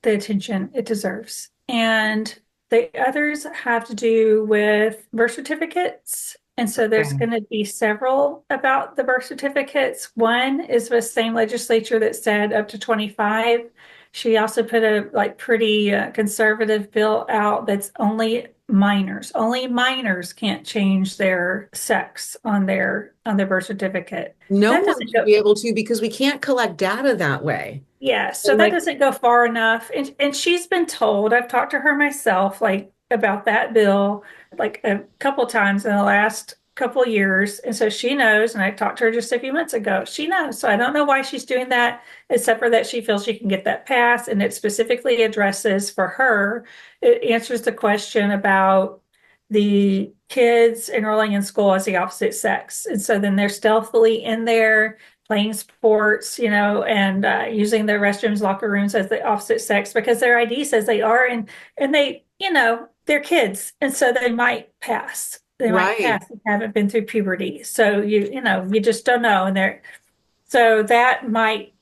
Speaker 2: the attention it deserves. And the others have to do with birth certificates. And so there's
Speaker 1: Okay.
Speaker 2: going to be several about the birth certificates. One is the same legislature that said up to 25. She also put a like pretty conservative bill out that's only minors. Only minors can't change their sex on their birth certificate.
Speaker 1: No
Speaker 2: That
Speaker 1: one
Speaker 2: doesn't
Speaker 1: should
Speaker 2: go
Speaker 1: be able to because we can't collect data that way.
Speaker 2: Yeah, so
Speaker 1: And
Speaker 2: that
Speaker 1: like,
Speaker 2: doesn't go far enough. And she's been told, I've talked to her myself, like about that bill, like a couple times in the last couple of years. And so she knows, and I talked to her just a few months ago. She knows. So I don't know why she's doing that, except for that she feels she can get that passed. And it specifically addresses for her, it answers the question about the kids enrolling in school as the opposite sex. And so then they're stealthily in there playing sports, and using their restrooms, locker rooms as the opposite sex because their ID says they are, and they, they're kids, and so they might pass. They might
Speaker 1: right.
Speaker 2: pass and haven't been through puberty, so you just don't know, and they're so that might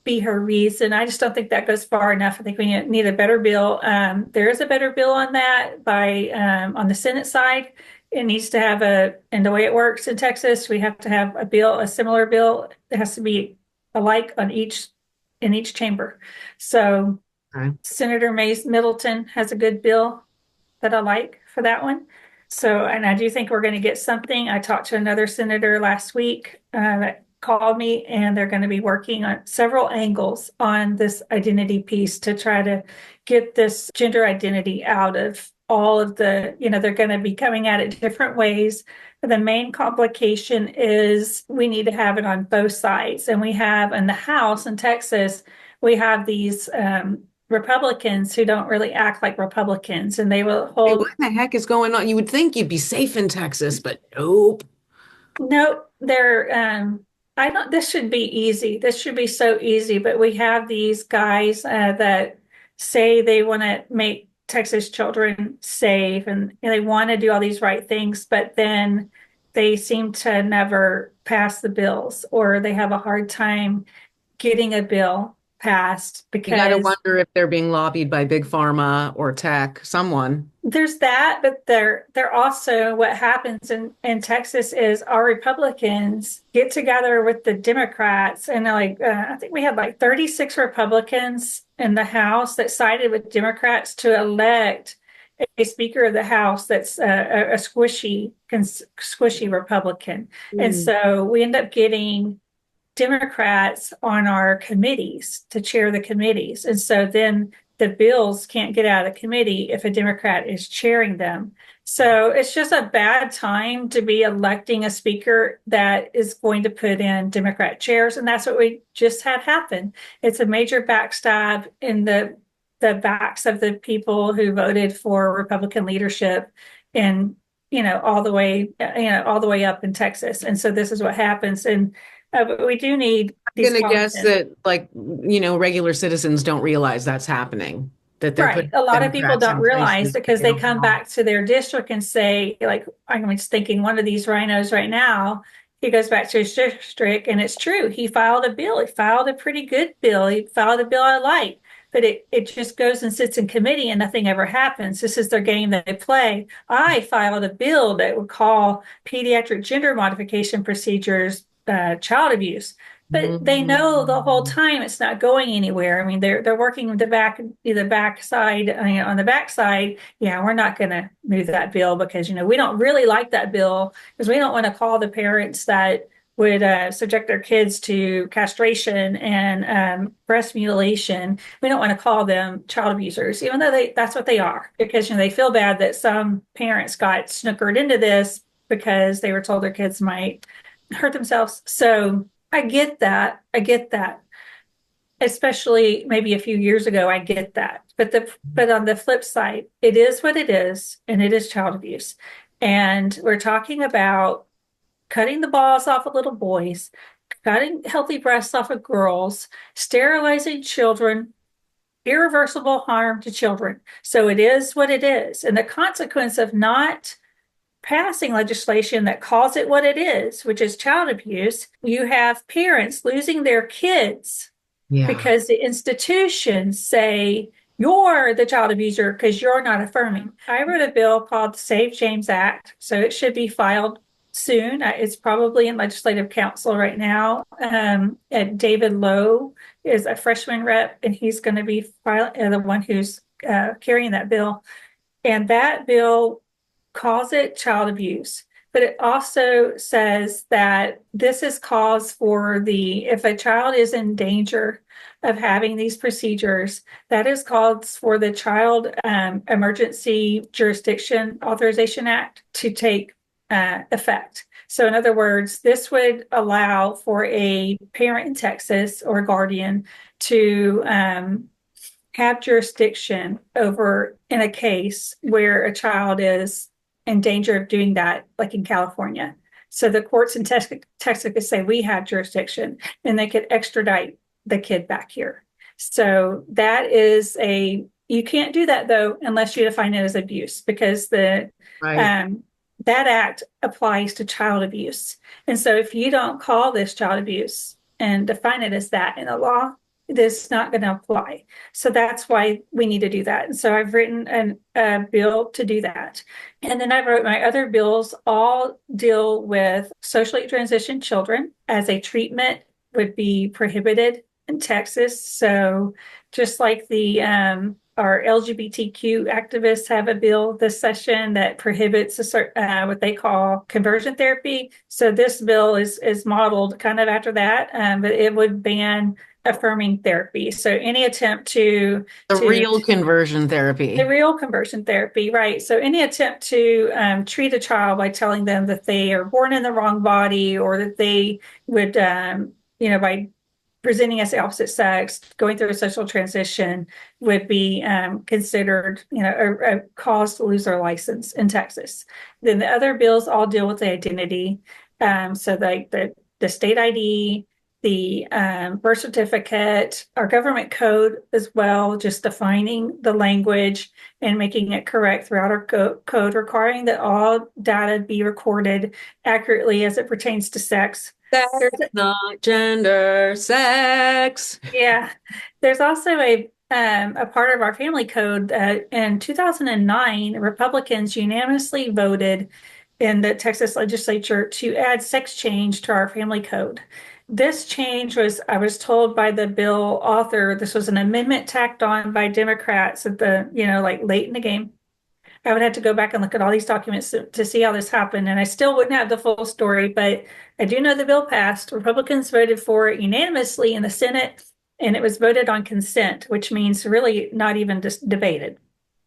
Speaker 2: be her reason. I just don't think that goes far enough. I think we need a better bill. There is a better bill on that by on the Senate side. It needs to have and the way it works in Texas, we have to have a similar bill. It has to be alike in each chamber. So
Speaker 1: Okay.
Speaker 2: Senator Mays Middleton has a good bill that I like for that one. So, and I do think we're going to get something. I talked to another senator last week that called me, and they're going to be working on several angles on this identity piece to try to get this gender identity out of all of they're going to be coming at it different ways. The main complication is we need to have it on both sides. And we have in the House in Texas, we have these Republicans who don't really act like Republicans, and they will
Speaker 1: Hey,
Speaker 2: hold.
Speaker 1: what the heck is going on? You would think you'd be safe in Texas, but nope.
Speaker 2: No, they're. I don't. This should be easy. This should be so easy. But we have these guys that say they want to make Texas children safe, and they want to do all these right things, but then they seem to never pass the bills, or they have a hard time getting a bill passed
Speaker 1: You got to
Speaker 2: because
Speaker 1: wonder if they're being lobbied by big pharma or tech, someone.
Speaker 2: there's that, but they're also what happens in Texas is our Republicans get together with the Democrats, and like I think we had like 36 Republicans in the House that sided with Democrats to elect a Speaker of the House that's a squishy Republican. And so we end up getting Democrats on our committees to chair the committees. And so then the bills can't get out of the committee if a Democrat is chairing them. So it's just a bad time to be electing a speaker that is going to put in Democrat chairs. And that's what we just had happen. It's a major backstab in the backs of the people who voted for Republican leadership and all the way up in Texas. And so this is what happens. And we do need these.
Speaker 1: I'm gonna guess that, like, regular citizens don't realize that's happening. That they're
Speaker 2: Right.
Speaker 1: putting
Speaker 2: A lot of people
Speaker 1: Democrats
Speaker 2: don't
Speaker 1: in
Speaker 2: realize
Speaker 1: places
Speaker 2: because
Speaker 1: they
Speaker 2: they
Speaker 1: don't
Speaker 2: come
Speaker 1: belong.
Speaker 2: back to their district and say, like, I'm just thinking one of these rhinos right now, he goes back to his district, and it's true. He filed a bill. He filed a pretty good bill. He filed a bill I like, but it just goes and sits in committee and nothing ever happens. This is their game that they play. I filed a bill that would call pediatric gender modification procedures child abuse. But they know the whole time it's not going anywhere. I mean, they're working the backside. On the backside. Yeah, we're not going to move that bill because we don't really like that bill because we don't want to call the parents that would subject their kids to castration and breast mutilation. We don't want to call them child abusers, even though that's what they are, because they feel bad that some parents got snookered into this because they were told their kids might hurt themselves. So I get that. I get that. Especially maybe a few years ago, I get that. But on the flip side, it is what it is, and it is child abuse. And we're talking about cutting the balls off of little boys, cutting healthy breasts off of girls, sterilizing children, irreversible harm to children. So it is what it is. And the consequence of not passing legislation that calls it what it is, which is child abuse, you have parents losing their kids because the institutions say you're the child abuser because you're not affirming. I wrote a bill called the Save James Act, so it should be filed soon. It's probably in legislative council right now. And David Lowe is a freshman rep, and he's going to be the one who's carrying that bill. And that bill calls it child abuse, but it also says that this is cause for if a child is in danger of having these procedures, that is cause for the Child Emergency Jurisdiction Authorization Act to take effect. So in other words, this would allow for a parent in Texas or a guardian to have jurisdiction over in a case where a child is in danger of doing that, like in California. So the courts in Texas could say, we have jurisdiction, and they could extradite the kid back here. So that is you can't do that though, unless you define it as abuse, because that act applies to child abuse. And so if you don't call this child abuse and define it as that in the law, this is not going to apply. So that's why we need to do that. And so I've written a bill to do that. And then I wrote my other bills all deal with socially transitioned children as a treatment would be prohibited in Texas. So just like our LGBTQ activists have a bill this session that prohibits what they call conversion therapy. So this bill is modeled kind of after that, but it would ban affirming therapy. So any attempt to
Speaker 1: real conversion therapy.
Speaker 2: The real conversion therapy, right. So any attempt to treat a child by telling them that they are born in the wrong body, or that they would, by presenting as the opposite sex, going through a social transition, would be considered, a cause to lose their license in Texas. Then the other bills all deal with the identity. So the state ID, the birth certificate, our government code as well, just defining the language and making it correct throughout our code, requiring that all data be recorded accurately as it pertains to sex.
Speaker 1: Sex, not gender, sex.
Speaker 2: Yeah. There's also a part of our family code that in 2009, Republicans unanimously voted in the Texas legislature to add sex change to our family code. This change I was told by the bill author, this was an amendment tacked on by Democrats at late in the game. I would have to go back and look at all these documents to see how this happened, and I still wouldn't have the full story, but I do know the bill passed. Republicans voted for it unanimously in the Senate, and it was voted on consent, which means really not even just debated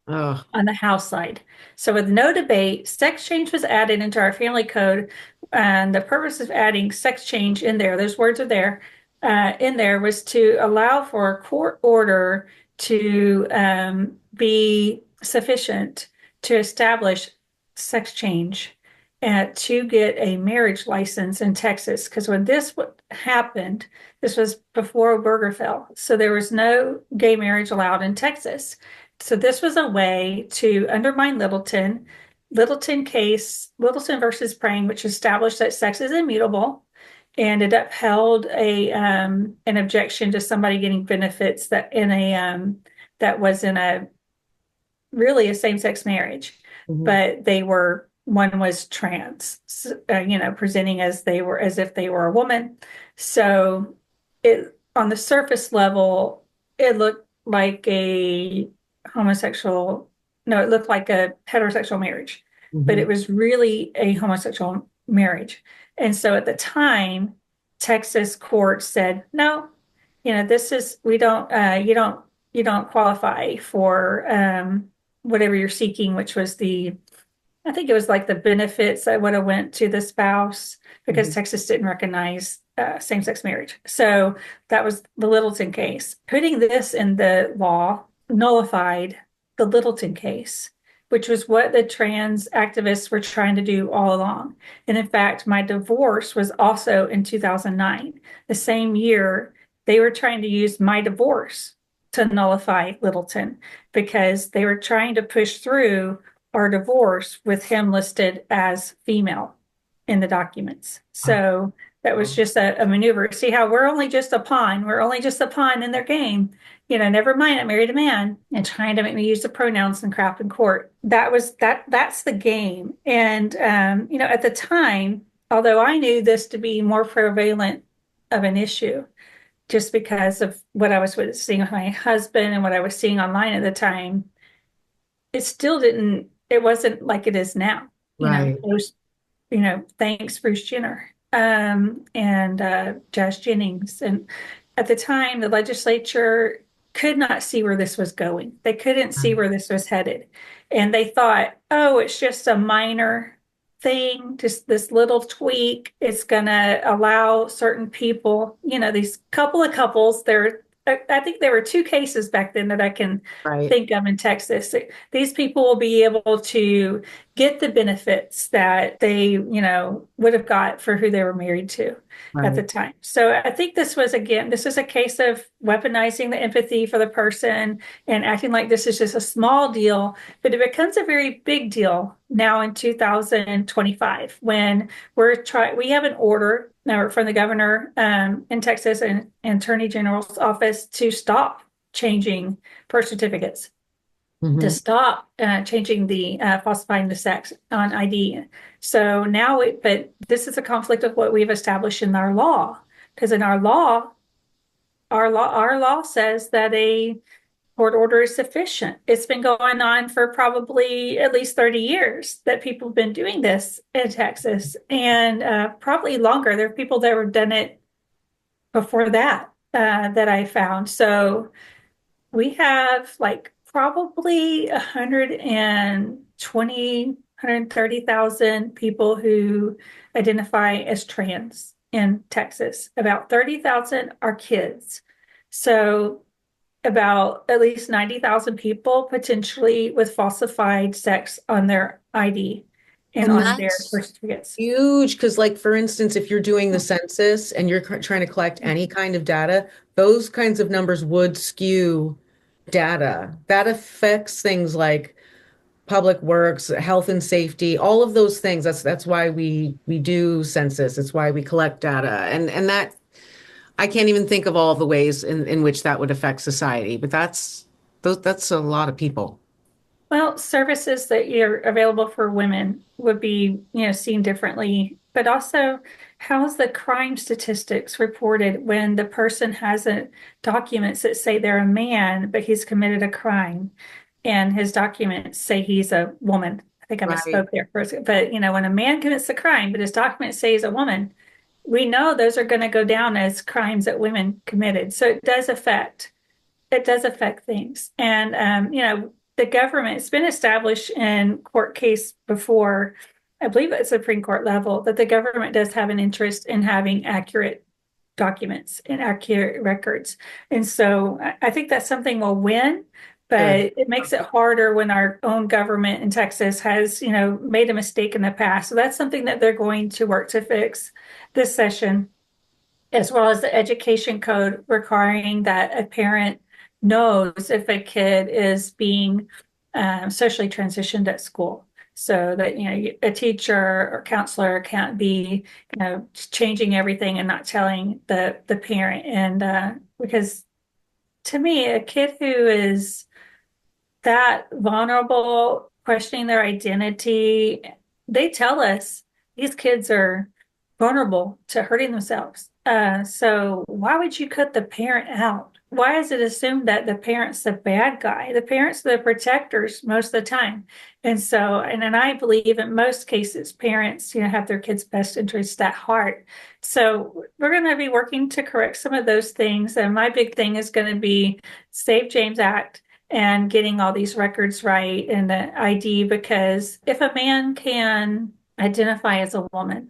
Speaker 1: Oh.
Speaker 2: on the House side. So with no debate, sex change was added into our family code. And the purpose of adding sex change in there, those words are there, in there was to allow for a court order to be sufficient to establish sex change and to get a marriage license in Texas. Because when this happened, this was before Obergefell. So there was no gay marriage allowed in Texas. So this was a way to undermine Littleton. Littleton versus Prang, which established that sex is immutable, and it upheld an objection to somebody getting benefits that was in a really a same-sex marriage, but one was trans, presenting as if they were a woman. So it on the surface level, it looked like a homosexual, no, it looked like a heterosexual marriage, but it was really a homosexual marriage. And so at the time, Texas courts said, no, this is, you don't qualify for whatever you're seeking, which was I think it was like the benefits that would have went to the spouse because Texas didn't recognize same-sex marriage. So that was the Littleton case. Putting this in the law nullified the Littleton case, which was what the trans activists were trying to do all along. And in fact, my divorce was also in 2009. The same year, they were trying to use my divorce to nullify Littleton because they were trying to push through our divorce with him listed as female in the documents. So that was just a maneuver. See how we're only just a pawn. We're only just a pawn in their game. Never mind, I married a man, and trying to make me use the pronouns and crap in court. That's the game. And at the time, although I knew this to be more prevalent of an issue, just because of what I was seeing with my husband and what I was seeing online at the time, it wasn't like it is now.
Speaker 1: Right.
Speaker 2: Thanks Bruce Jenner and Josh Jennings. And at the time, the legislature could not see where this was going. They couldn't see where this was headed. And they thought, oh, it's just a minor thing, just this little tweak. It's going to allow certain people, these couple of couples, I think there were two cases back then that I can think of in Texas. These people will be able to get the benefits that they, would have got for who they were married to at the time. So I think this was a case of weaponizing the empathy for the person and acting like this is just a small deal, but it becomes a very big deal now in 2025 when we have an order now from the governor in Texas and Attorney General's office to stop changing birth certificates, to stop changing the falsifying the sex on ID. So now, but this is a conflict of what we've established in our law, because in our law says that a court order is sufficient. It's been going on for probably at least 30 years that people have been doing this in Texas, and probably longer. There are people that have done it before that that I found. So we have like probably 130,000 people who identify as trans in Texas. About 30,000 are kids. So about at least 90,000 people potentially with falsified sex on their ID and on their birth certificates.
Speaker 1: Huge, because like for instance, if you're doing the census and you're trying to collect any kind of data, those kinds of numbers would skew data. That affects things like public works, health and safety, all of those things. That's why we do census. It's why we collect data. And that I can't even think of all of the ways in which that would affect society, but that's a lot of people.
Speaker 2: Well, services that are available for women would be, seen differently, but also how's the crime statistics reported when the person has documents that say they're a man, but he's committed a crime? and his documents say he's a woman. I think I
Speaker 1: Right.
Speaker 2: misspoke there for a second. But when a man commits a crime, but his documents say he's a woman, we know those are going to go down as crimes that women committed. So it does affect things. And the government, it's been established in court case before, I believe at Supreme Court level, that the government does have an interest in having accurate documents and accurate records. And so I think that's something we'll win,
Speaker 1: Good.
Speaker 2: but it makes it harder when our own government in Texas has, made a mistake in the past. So that's something that they're going to work to fix this session, as well as the education code requiring that a parent knows if a kid is being socially transitioned at school. So that, a teacher or counselor can't be, changing everything and not telling the parent. And because to me, a kid who is that vulnerable, questioning their identity, they tell us these kids are vulnerable to hurting themselves. So why would you cut the parent out? Why is it assumed that the parent's the bad guy? The parents are the protectors most of the time. And so, and I believe in most cases, parents, have their kids' best interests at heart. So we're going to be working to correct some of those things. And my big thing is going to be Save James Act and getting all these records right and the ID, because if a man can identify as a woman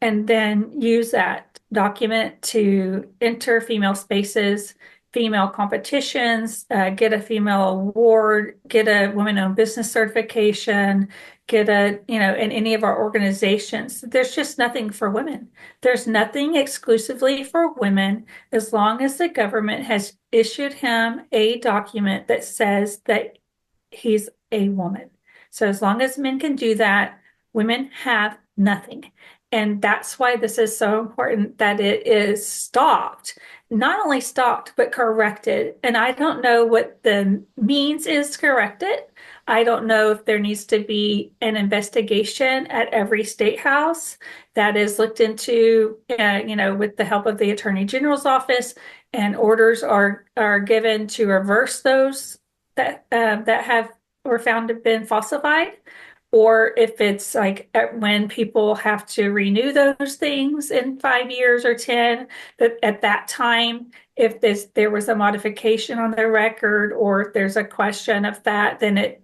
Speaker 2: and then use that document to enter female spaces, female competitions, get a female award, get a women-owned business certification, get in any of our organizations. There's just nothing for women. There's nothing exclusively for women as long as the government has issued him a document that says that he's a woman. So as long as men can do that, women have nothing. And that's why this is so important that it is stopped, not only stopped, but corrected. And I don't know what the means is to correct it. I don't know if there needs to be an investigation at every state house that is looked into, with the help of the Attorney General's office, and orders are given to reverse those that have were found to have been falsified, or if it's like when people have to renew those things in 5 years or 10, that at that time, if there was a modification on their record, or if there's a question of that, then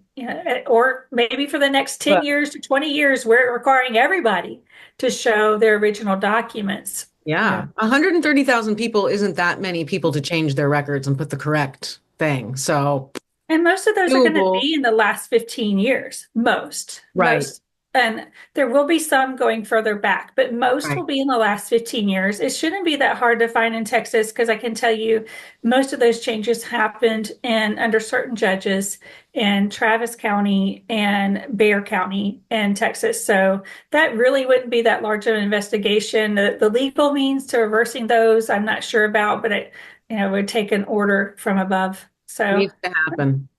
Speaker 2: or maybe for the next 10
Speaker 1: But
Speaker 2: years to 20 years, we're requiring everybody to show their original documents.
Speaker 1: yeah, 130,000 people isn't that many people to change their records and put the correct thing. So
Speaker 2: And most of those are going to
Speaker 1: doable.
Speaker 2: be in the last 15 years. Most,
Speaker 1: Right.
Speaker 2: most. And there will be some going further back, but most
Speaker 1: Right.
Speaker 2: will be in the last 15 years. It shouldn't be that hard to find in Texas, because I can tell you most of those changes happened under certain judges in Travis County and Bexar County in Texas. So that really wouldn't be that large of an investigation. The legal means to reversing those, I'm not sure about, but it would take an order from above. So
Speaker 1: Needs to happen.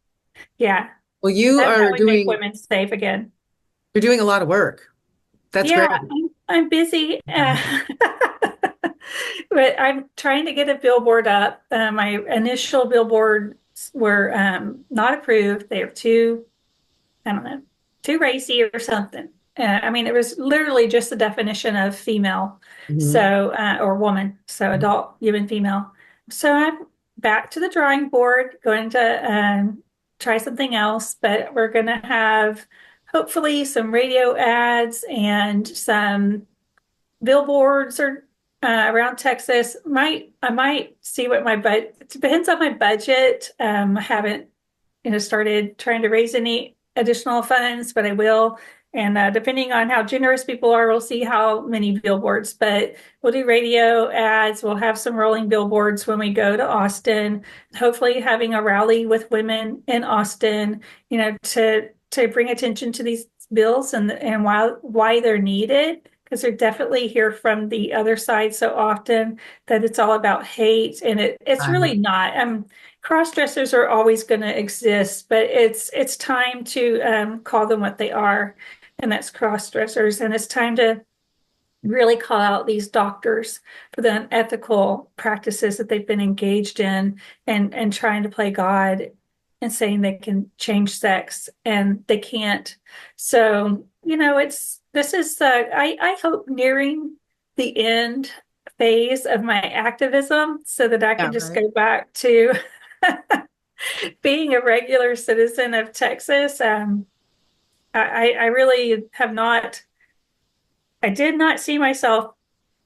Speaker 2: yeah,
Speaker 1: Well, you
Speaker 2: that's how
Speaker 1: are
Speaker 2: we make
Speaker 1: doing,
Speaker 2: women safe again.
Speaker 1: you're doing a lot of work. That's
Speaker 2: Yeah,
Speaker 1: great.
Speaker 2: I'm busy, but I'm trying to get a billboard up. My initial billboards were not approved. They were too, I don't know, too racy or something. I mean, it was literally just the definition of female,
Speaker 1: Mhm.
Speaker 2: so or woman, so adult, human, female. So I'm back to the drawing board, going to try something else, but we're going to have hopefully some radio ads and some billboards or around Texas. I might see what my budget. It depends on my budget. I haven't started trying to raise any additional funds, but I will. And depending on how generous people are, we'll see how many billboards. But we'll do radio ads. We'll have some rolling billboards when we go to Austin. Hopefully, having a rally with women in Austin, to bring attention to these bills and why they're needed. Because they're definitely hear from the other side so often that it's all about hate, and it's
Speaker 1: Right.
Speaker 2: really not. Cross-dressers are always going to exist, but it's time to call them what they are, and that's cross-dressers. And it's time to really call out these doctors for the unethical practices that they've been engaged in, and trying to play God and saying they can change sex and they can't. So, this is, I hope, nearing the end phase of my activism so that I
Speaker 1: Yeah,
Speaker 2: can just
Speaker 1: right.
Speaker 2: go back to being a regular citizen of Texas. I really have not, I did not see myself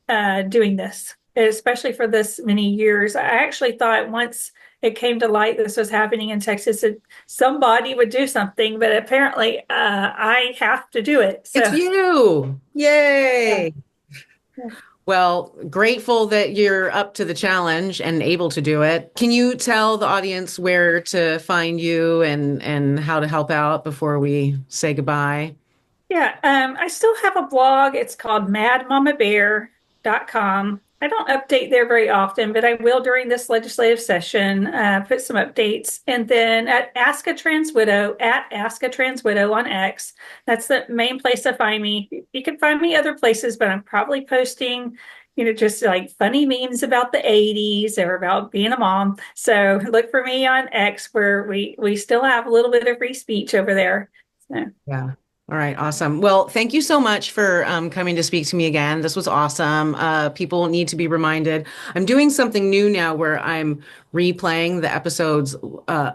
Speaker 2: doing this, especially for this many years. I actually thought once it came to light this was happening in Texas, that somebody would do something, but apparently I have to do it.
Speaker 1: It's
Speaker 2: So,
Speaker 1: you.
Speaker 2: yeah.
Speaker 1: Yay. Well, grateful that you're up to the challenge and able to do it. Can you tell the audience where to find you and how to help out before we say goodbye?
Speaker 2: Yeah, I still have a blog. It's called madmamabear.com. I don't update there very often, but I will during this legislative session put some updates. And then at Ask a Trans Widow, at Ask a Trans Widow on X, that's the main place to find me. You can find me other places, but I'm probably posting, just like funny memes about the 80s or about being a mom. So look for me on X where we still have a little bit of free speech over there. So.
Speaker 1: Yeah. All right. Awesome. Well, thank you so much for coming to speak to me again. This was awesome. People need to be reminded. I'm doing something new now where I'm replaying the episodes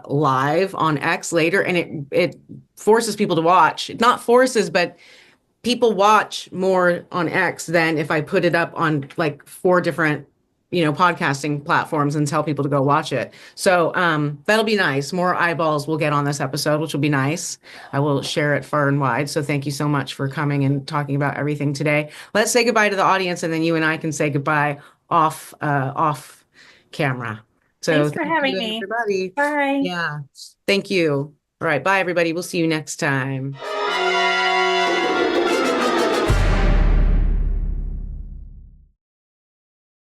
Speaker 1: live on X later, and it forces people to watch. Not forces, but people watch more on X than if I put it up on like four different, podcasting platforms and tell people to go watch it. So that'll be nice. More eyeballs will get on this episode, which will be nice. I will share it far and wide. So thank you so much for coming and talking about everything today. Let's say goodbye to the audience, and then you and I can say goodbye off camera. So
Speaker 2: Thanks for
Speaker 1: thank
Speaker 2: having
Speaker 1: you,
Speaker 2: me.
Speaker 1: everybody.
Speaker 2: Bye.
Speaker 1: Yeah. Thank you. All right. Bye, everybody. We'll see you next time.